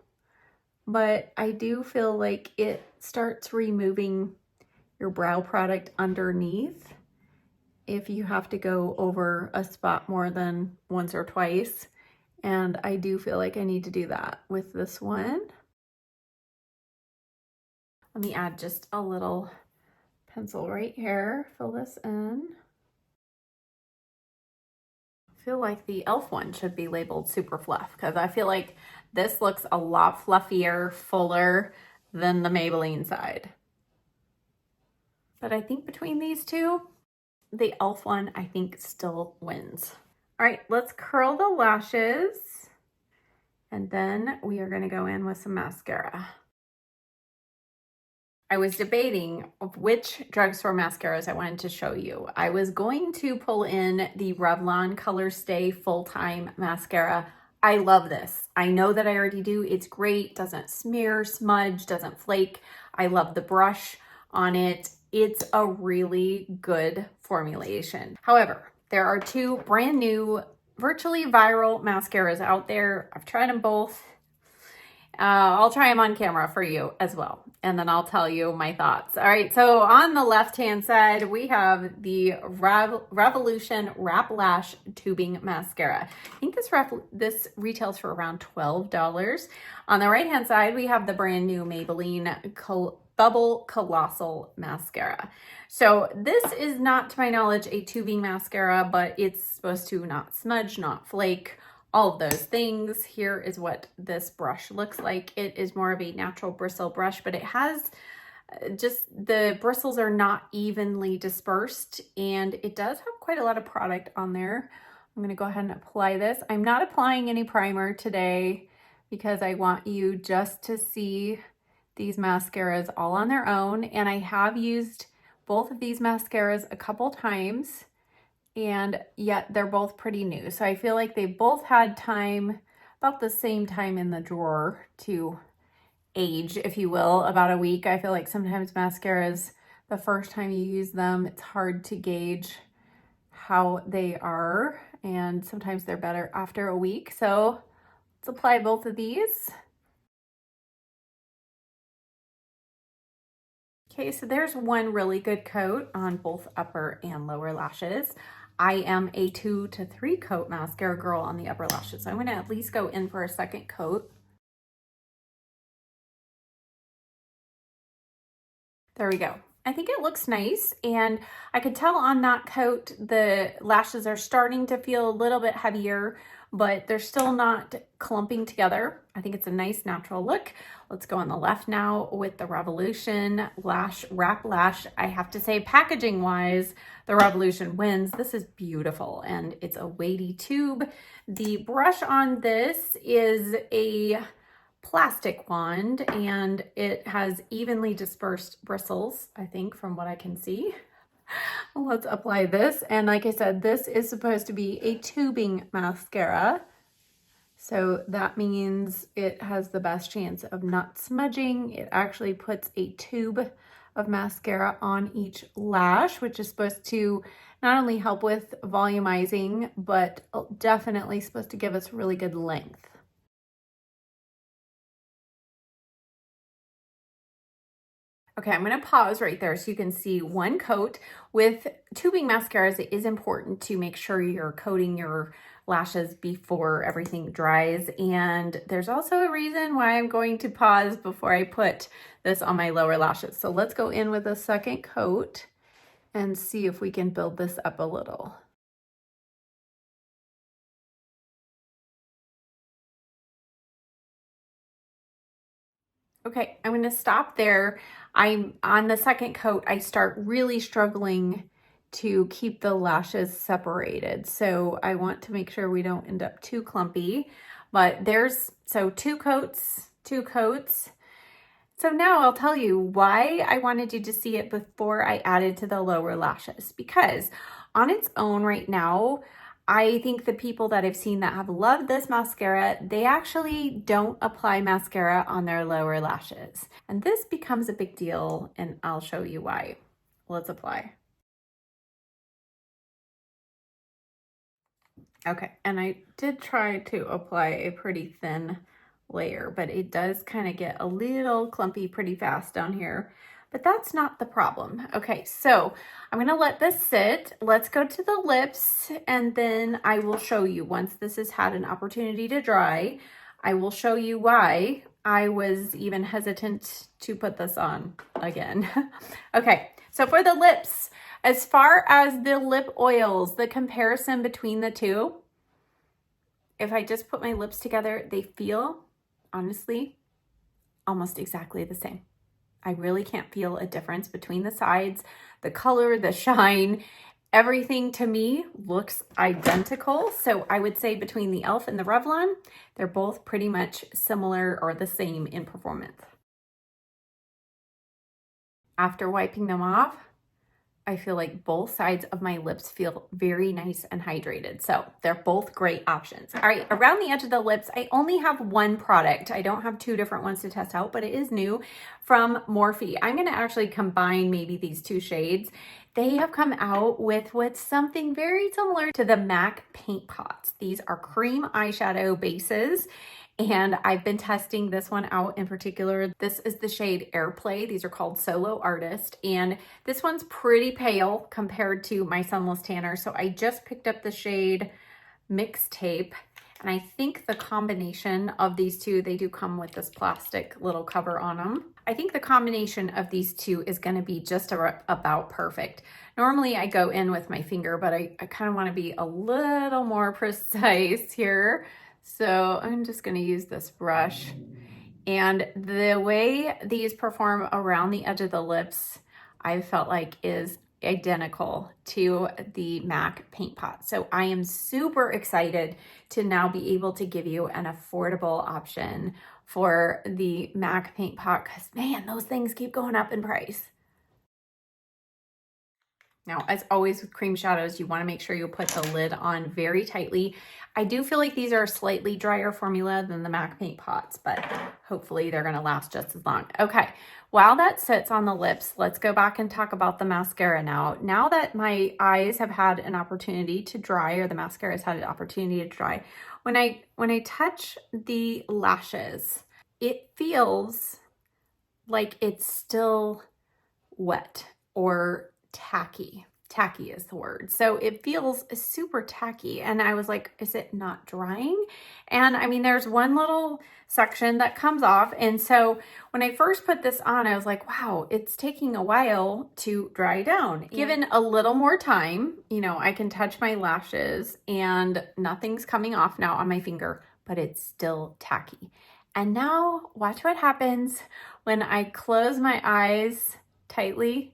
but I do feel like it starts removing your brow product underneath if you have to go over a spot more than once or twice, and I do feel like I need to do that with this one. Let me add just a little pencil right here, fill this in. I feel like the e.l.f. one should be labeled Super Fluff because I feel like this looks a lot fluffier, fuller than the Maybelline side. But I think between these two, the e.l.f. one I think still wins. All right, let's curl the lashes, and then we are gonna go in with some mascara. I was debating which drugstore mascaras I wanted to show you. I was going to pull in the Revlon Color Stay Full-Time Mascara. I love this. I know that I already do. It's great, doesn't smear, smudge, doesn't flake. I love the brush on it. It's a really good formulation. However, there are two brand new, virtually viral mascaras out there. I've tried them both. I'll try them on camera for you as well, and then I'll tell you my thoughts. All right, so on the left-hand side, we have the Revolution Wrap Lash Tubing Mascara. I think this retails for around $12. On the right-hand side, we have the brand new Maybelline Bubble Colossal Mascara. So this is not, to my knowledge, a tubing mascara, but it's supposed to not smudge, not flake, all of those things. Here is what this brush looks like. It is more of a natural bristle brush, but it has just, the bristles are not evenly dispersed, and it does have quite a lot of product on there. I'm gonna go ahead and apply this. I'm not applying any primer today because I want you just to see these mascaras all on their own, and I have used both of these mascaras a couple times, and yet they're both pretty new. So I feel like they both had time, about the same time in the drawer to age, if you will, about a week. I feel like sometimes mascaras, the first time you use them, it's hard to gauge how they are, and sometimes they're better after a week. So let's apply both of these. Okay, so there's one really good coat on both upper and lower lashes. I am a 2 to 3 coat mascara girl on the upper lashes, so I'm gonna at least go in for a second coat. There we go. I think it looks nice, and I could tell on that coat the lashes are starting to feel a little bit heavier, but they're still not clumping together. I think it's a nice natural look. Let's go on the left now with the Revolution Lash Wrap Lash. I have to say, packaging wise, the Revolution wins. This is beautiful, and it's a weighty tube. The brush on this is a plastic wand, and it has evenly dispersed bristles, I think, from what I can see. Let's apply this, and like I said, this is supposed to be a tubing mascara, so that means it has the best chance of not smudging. It actually puts a tube of mascara on each lash, which is supposed to not only help with volumizing, but definitely supposed to give us really good length. Okay, I'm gonna pause right there so you can see one coat. With tubing mascaras, it is important to make sure you're coating your lashes before everything dries. And there's also a reason why I'm going to pause before I put this on my lower lashes. So let's go in with a second coat and see if we can build this up a little. Okay, I'm gonna stop there. I'm on the second coat, I start really struggling to keep the lashes separated. So I want to make sure we don't end up too clumpy, but so two coats. So now I'll tell you why I wanted you to see it before I added to the lower lashes, because on its own right now, I think the people that I've seen that have loved this mascara, they actually don't apply mascara on their lower lashes. And this becomes a big deal, and I'll show you why. Let's apply. Okay, and I did try to apply a pretty thin layer, but it does kind of get a little clumpy pretty fast down here. But that's not the problem. Okay, so I'm gonna let this sit. Let's go to the lips, and then I will show you, once this has had an opportunity to dry, I will show you why I was even hesitant to put this on again. Okay, so for the lips, as far as the lip oils, the comparison between the two, if I just put my lips together, they feel, honestly, almost exactly the same. I really can't feel a difference between the sides, the color, the shine, everything to me looks identical. So I would say between the e.l.f. and the Revlon, they're both pretty much similar or the same in performance. After wiping them off, I feel like both sides of my lips feel very nice and hydrated. So they're both great options. All right, around the edge of the lips, I only have one product. I don't have two different ones to test out, but it is new from Morphe. I'm gonna actually combine maybe these two shades. They have come out with what's something very similar to the MAC paint pots. These are cream eyeshadow bases, and I've been testing this one out in particular. This is the shade Airplay. These are called Solo Artist, and this one's pretty pale compared to my Sunless Tanner. So I just picked up the shade Mixtape, and I think the combination of these two, they do come with this plastic little cover on them. I think the combination of these two is gonna be just about perfect. Normally I go in with my finger, but I kind of wanna be a little more precise here. So I'm just gonna use this brush. And the way these perform around the edge of the lips, I felt like is identical to the MAC paint pot. So I am super excited to now be able to give you an affordable option for the MAC paint pot, because man, those things keep going up in price. Now, as always with cream shadows, you want to make sure you put the lid on very tightly. I do feel like these are a slightly drier formula than the MAC paint pots, but hopefully they're going to last just as long. Okay, while that sits on the lips, let's go back and talk about the mascara now. Now that my eyes have had an opportunity to dry, or the mascara has had an opportunity to dry, when I touch the lashes, it feels like it's still wet or tacky. Tacky is the word. So it feels super tacky. And I was like, is it not drying? And I mean, there's one little section that comes off. And so when I first put this on, I was like, wow, it's taking a while to dry down. Yeah. Given a little more time, you know, I can touch my lashes and nothing's coming off now on my finger, but it's still tacky. And now watch what happens when I close my eyes tightly.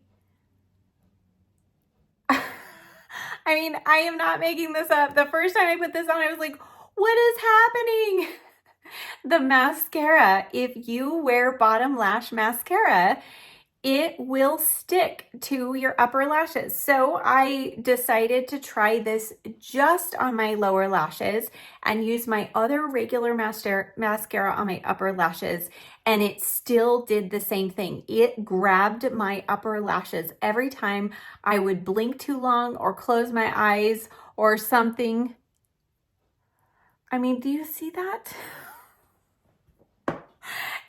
I mean, I am not making this up. The first time I put this on, I was like, what is happening? The mascara, if you wear bottom lash mascara, it will stick to your upper lashes. So I decided to try this just on my lower lashes and use my other regular mascara on my upper lashes, and it still did the same thing. It grabbed my upper lashes every time I would blink too long or close my eyes or something. I mean, do you see that? And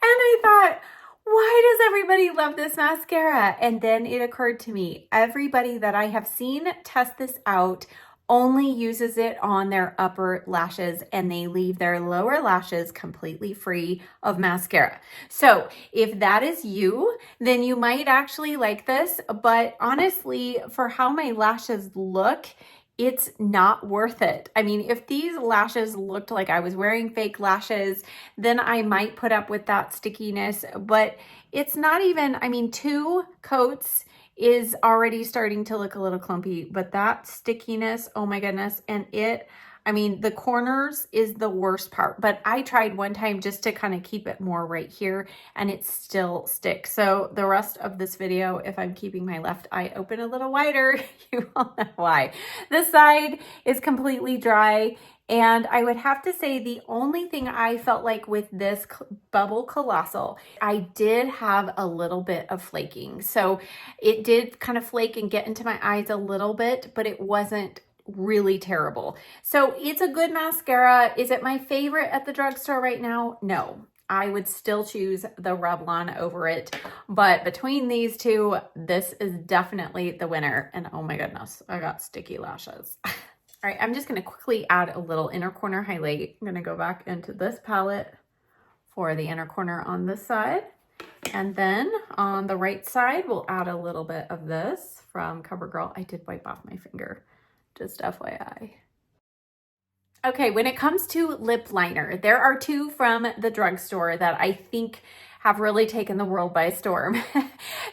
I thought, why does everybody love this mascara? And then it occurred to me, everybody that I have seen test this out only uses it on their upper lashes, and they leave their lower lashes completely free of mascara. So if that is you, then you might actually like this, but honestly, for how my lashes look, it's not worth it. I mean, if these lashes looked like I was wearing fake lashes, then I might put up with that stickiness, but it's not even, I mean, 2 coats is already starting to look a little clumpy, but that stickiness, oh my goodness. And I mean, the corners is the worst part, but I tried one time just to kind of keep it more right here, and it still sticks. So the rest of this video, if I'm keeping my left eye open a little wider, you will know why. This side is completely dry. And I would have to say the only thing I felt like with this Bubble Colossal, I did have a little bit of flaking. So it did kind of flake and get into my eyes a little bit, but it wasn't really terrible. So it's a good mascara. Is it my favorite at the drugstore right now? No. I would still choose the Revlon over it. But between these two, this is definitely the winner. And oh my goodness, I got sticky lashes. All right, I'm just gonna quickly add a little inner corner highlight. I'm gonna go back into this palette for the inner corner on this side. And then on the right side, we'll add a little bit of this from CoverGirl. I did wipe off my finger, just FYI. Okay, when it comes to lip liner, there are 2 from the drugstore that I think have really taken the world by storm.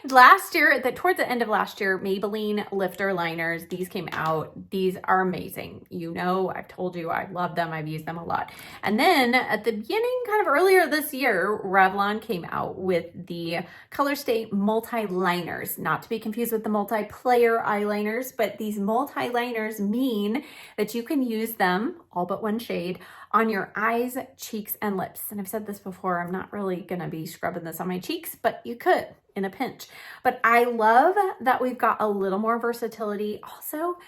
Last year, towards the end of last year, Maybelline Lifter Liners, these came out. These are amazing. You know, I've told you I love them. I've used them a lot. And then at the beginning, kind of earlier this year, Revlon came out with the Colorstay Multi-Liners, not to be confused with the multi-player eyeliners, but these multi-liners mean that you can use them, all but one shade, on your eyes, cheeks, and lips. And I've said this before, I'm not really gonna be scrubbing this on my cheeks, but you could in a pinch. But I love that we've got a little more versatility. Also,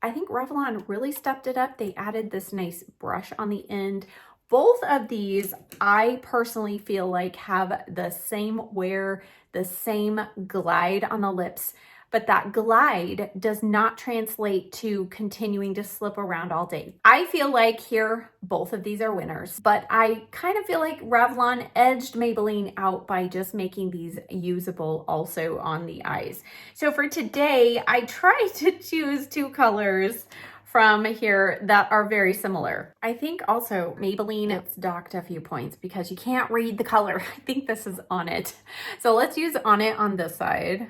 I think Revlon really stepped it up. They added this nice brush on the end. Both of these, I personally feel like have the same wear, the same glide on the lips, but that glide does not translate to continuing to slip around all day. I feel like here, both of these are winners, but I kind of feel like Revlon edged Maybelline out by just making these usable also on the eyes. So for today, I tried to choose 2 colors from here that are very similar. I think also Maybelline, it's docked a few points because you can't read the color. I think this is On It. So let's use On It on this side.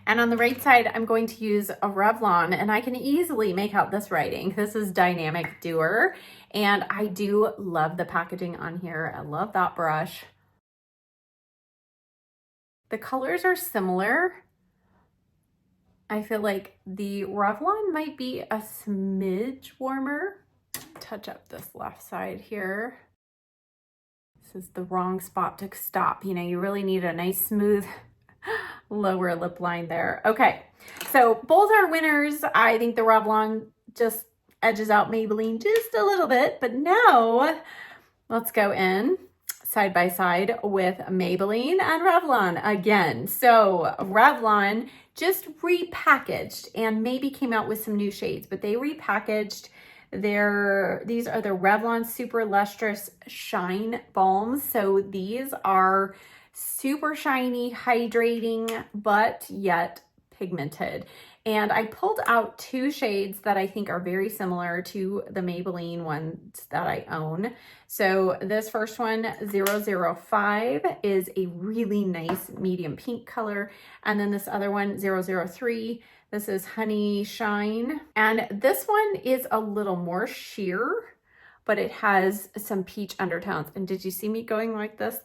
And on the right side, I'm going to use a Revlon, and I can easily make out this writing. This is Dynamic Doer, and I do love the packaging on here. I love that brush. The colors are similar. I feel like the Revlon might be a smidge warmer. Touch up this left side here. This is the wrong spot to stop. You know, you really need a nice smooth lower lip line there. Okay, so both are winners. I think the Revlon just edges out Maybelline just a little bit, but now let's go in side by side with Maybelline and Revlon again. So Revlon just repackaged and maybe came out with some new shades, but they repackaged these are the Revlon Super Lustrous Shine Balms. So these are super shiny, hydrating, but yet pigmented. And I pulled out 2 shades that I think are very similar to the Maybelline ones that I own. So this first one, 005, is a really nice medium pink color. And then this other one, 003, this is Honey Shine. And this one is a little more sheer, but it has some peach undertones. And did you see me going like this?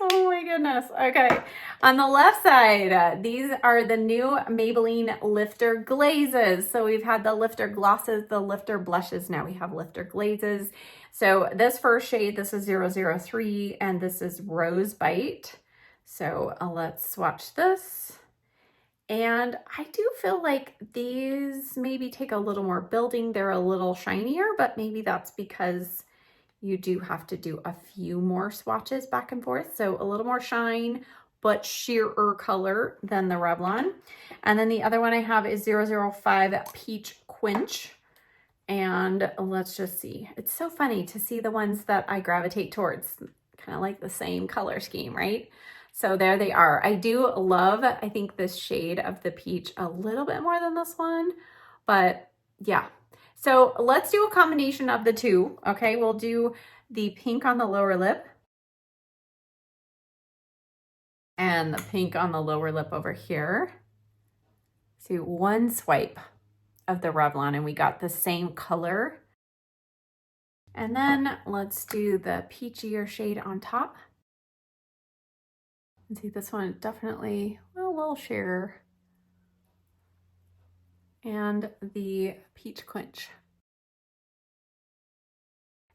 Oh my goodness. Okay. On the left side, these are the new Maybelline Lifter Glazes. So we've had the Lifter Glosses, the Lifter Blushes. Now we have Lifter Glazes. So this first shade, this is 003, and this is Rose Bite. So let's swatch this. And I do feel like these maybe take a little more building. They're a little shinier, but maybe that's because you do have to do a few more swatches back and forth. So a little more shine, but sheerer color than the Revlon. And then the other one I have is 005 Peach Quench. And let's just see. It's so funny to see the ones that I gravitate towards, kind of like the same color scheme, right? So there they are. I do love, I think, this shade of the peach a little bit more than this one, but yeah. So let's do a combination of the two, okay? We'll do the pink on the lower lip and the pink on the lower lip over here. See, one swipe of the Revlon and we got the same color. And then let's do the peachier shade on top. And see, this one definitely a little sheerer. And the Peach Quench.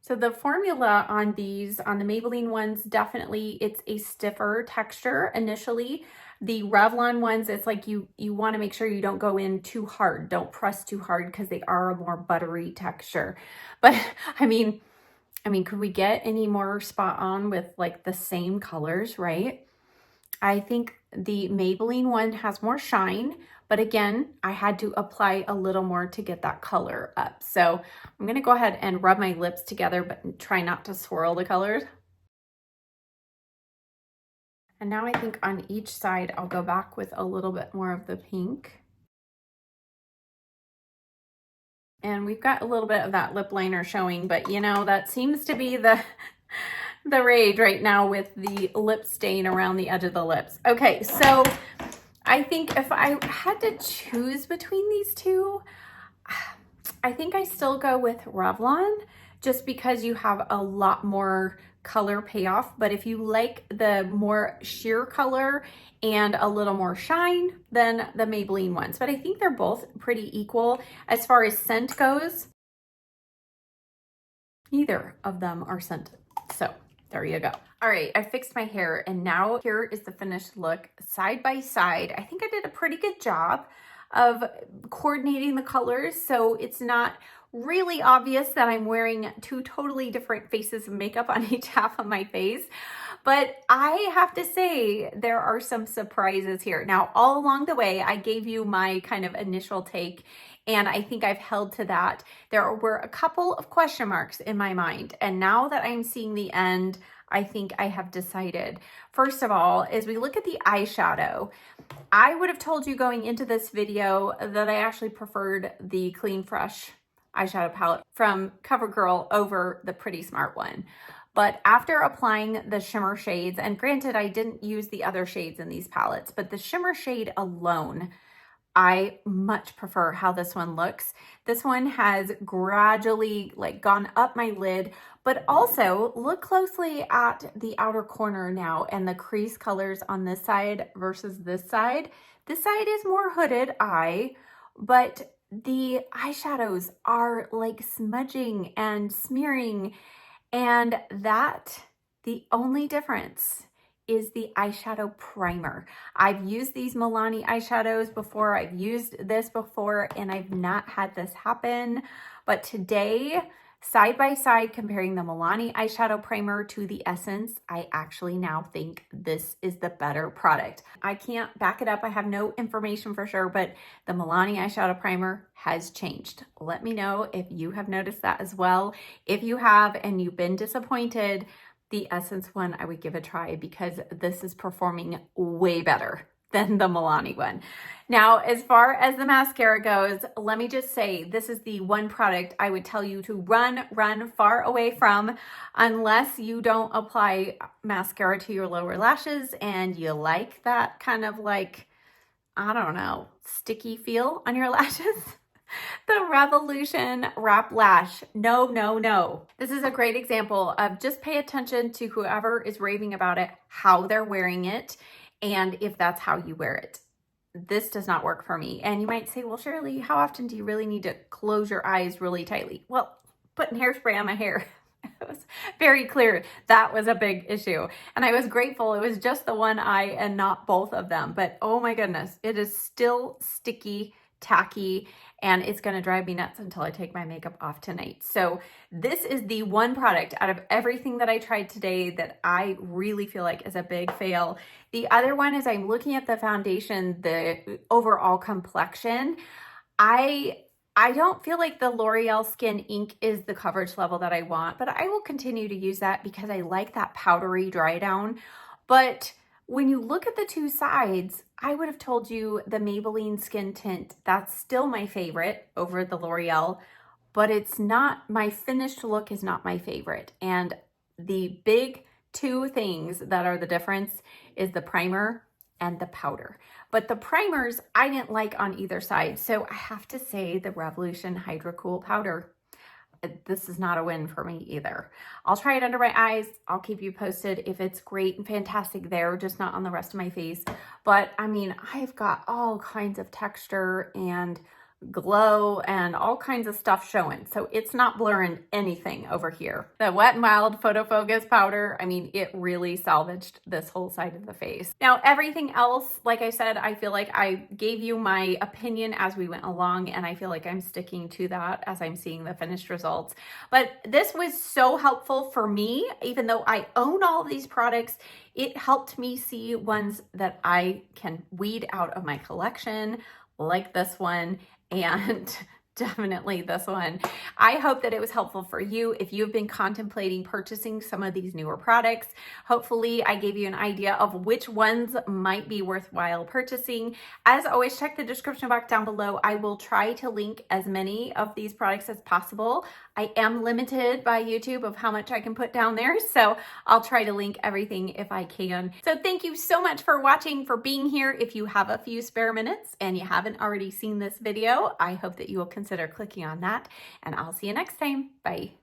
So the formula on these, on the Maybelline ones, definitely it's a stiffer texture initially. The Revlon ones, it's like you want to make sure you don't go in too hard. Don't press too hard because they are a more buttery texture. But I mean, could we get any more spot on with like the same colors, right? I think the Maybelline one has more shine, but again, I had to apply a little more to get that color up. So I'm going to go ahead and rub my lips together, but try not to swirl the colors. And now I think on each side, I'll go back with a little bit more of the pink. And we've got a little bit of that lip liner showing, but you know, that seems to be the rage right now with the lip stain around the edge of the lips. Okay, so I think if I had to choose between these two, I think I still go with Revlon just because you have a lot more color payoff. But if you like the more sheer color and a little more shine, then the Maybelline ones. But I think they're both pretty equal as far as scent goes. Neither of them are scented. So there you go. All right, I fixed my hair and now here is the finished look side by side. I think I did a pretty good job of coordinating the colors so it's not really obvious that I'm wearing two totally different faces of makeup on each half of my face. But I have to say there are some surprises here. Now, all along the way, I gave you my kind of initial take and I think I've held to that. There were a couple of question marks in my mind. And now that I'm seeing the end, I think I have decided. First of all, as we look at the eyeshadow, I would have told you going into this video that I actually preferred the Clean Fresh eyeshadow palette from CoverGirl over the Pretty Smart one. But after applying the shimmer shades, and granted, I didn't use the other shades in these palettes, but the shimmer shade alone, I much prefer how this one looks. This one has gradually like gone up my lid, but also look closely at the outer corner now and the crease colors on this side versus this side. This side is more hooded eye, but the eyeshadows are like smudging and smearing, and that the only difference is the eyeshadow primer. I've used these Milani eyeshadows before. I've used this before and I've not had this happen. But today, side by side, comparing the Milani eyeshadow primer to the Essence, I actually now think this is the better product. I can't back it up. I have no information for sure, but the Milani eyeshadow primer has changed. Let me know if you have noticed that as well. If you have and you've been disappointed, the Essence one I would give a try because this is performing way better than the Milani one. Now, as far as the mascara goes, let me just say this is the one product I would tell you to run far away from unless you don't apply mascara to your lower lashes and you like that kind of like, I don't know, sticky feel on your lashes. The Revolution Wrap Lash. No, no, no. This is a great example of just pay attention to whoever is raving about it, how they're wearing it, and if that's how you wear it. This does not work for me. And you might say, well, Shirley, how often do you really need to close your eyes really tightly? Well, putting hairspray on my hair. It was very clear that was a big issue. And I was grateful it was just the one eye and not both of them. But oh my goodness, it is still sticky, tacky, and it's gonna drive me nuts until I take my makeup off tonight. So this is the one product out of everything that I tried today that I really feel like is a big fail. The other one is I'm looking at the foundation, the overall complexion. I don't feel like the L'Oreal Skin Ink is the coverage level that I want, but I will continue to use that because I like that powdery dry down. But when you look at the two sides, I would have told you the Maybelline Skin Tint, that's still my favorite over the L'Oreal, but it's not, my finished look is not my favorite. And the big two things that are the difference is the primer and the powder. But the primers I didn't like on either side. So I have to say the Revolution Hydro Cool powder, this is not a win for me either. I'll try it under my eyes. I'll keep you posted if it's great and fantastic there, just not on the rest of my face. But I mean, I've got all kinds of texture and glow and all kinds of stuff showing. So it's not blurring anything over here. The Wet n Wild Photo Focus powder, I mean, it really salvaged this whole side of the face. Now, everything else, like I said, I feel like I gave you my opinion as we went along, and I feel like I'm sticking to that as I'm seeing the finished results. But this was so helpful for me, even though I own all of these products, it helped me see ones that I can weed out of my collection, like this one, and definitely this one. I hope that it was helpful for you if you've been contemplating purchasing some of these newer products. Hopefully I gave you an idea of which ones might be worthwhile purchasing. As always, check the description box down below. I will try to link as many of these products as possible. I am limited by YouTube of how much I can put down there, so I'll try to link everything if I can. So thank you so much for watching, for being here. If you have a few spare minutes and you haven't already seen this video, I hope that you will consider clicking on that, and I'll see you next time. Bye.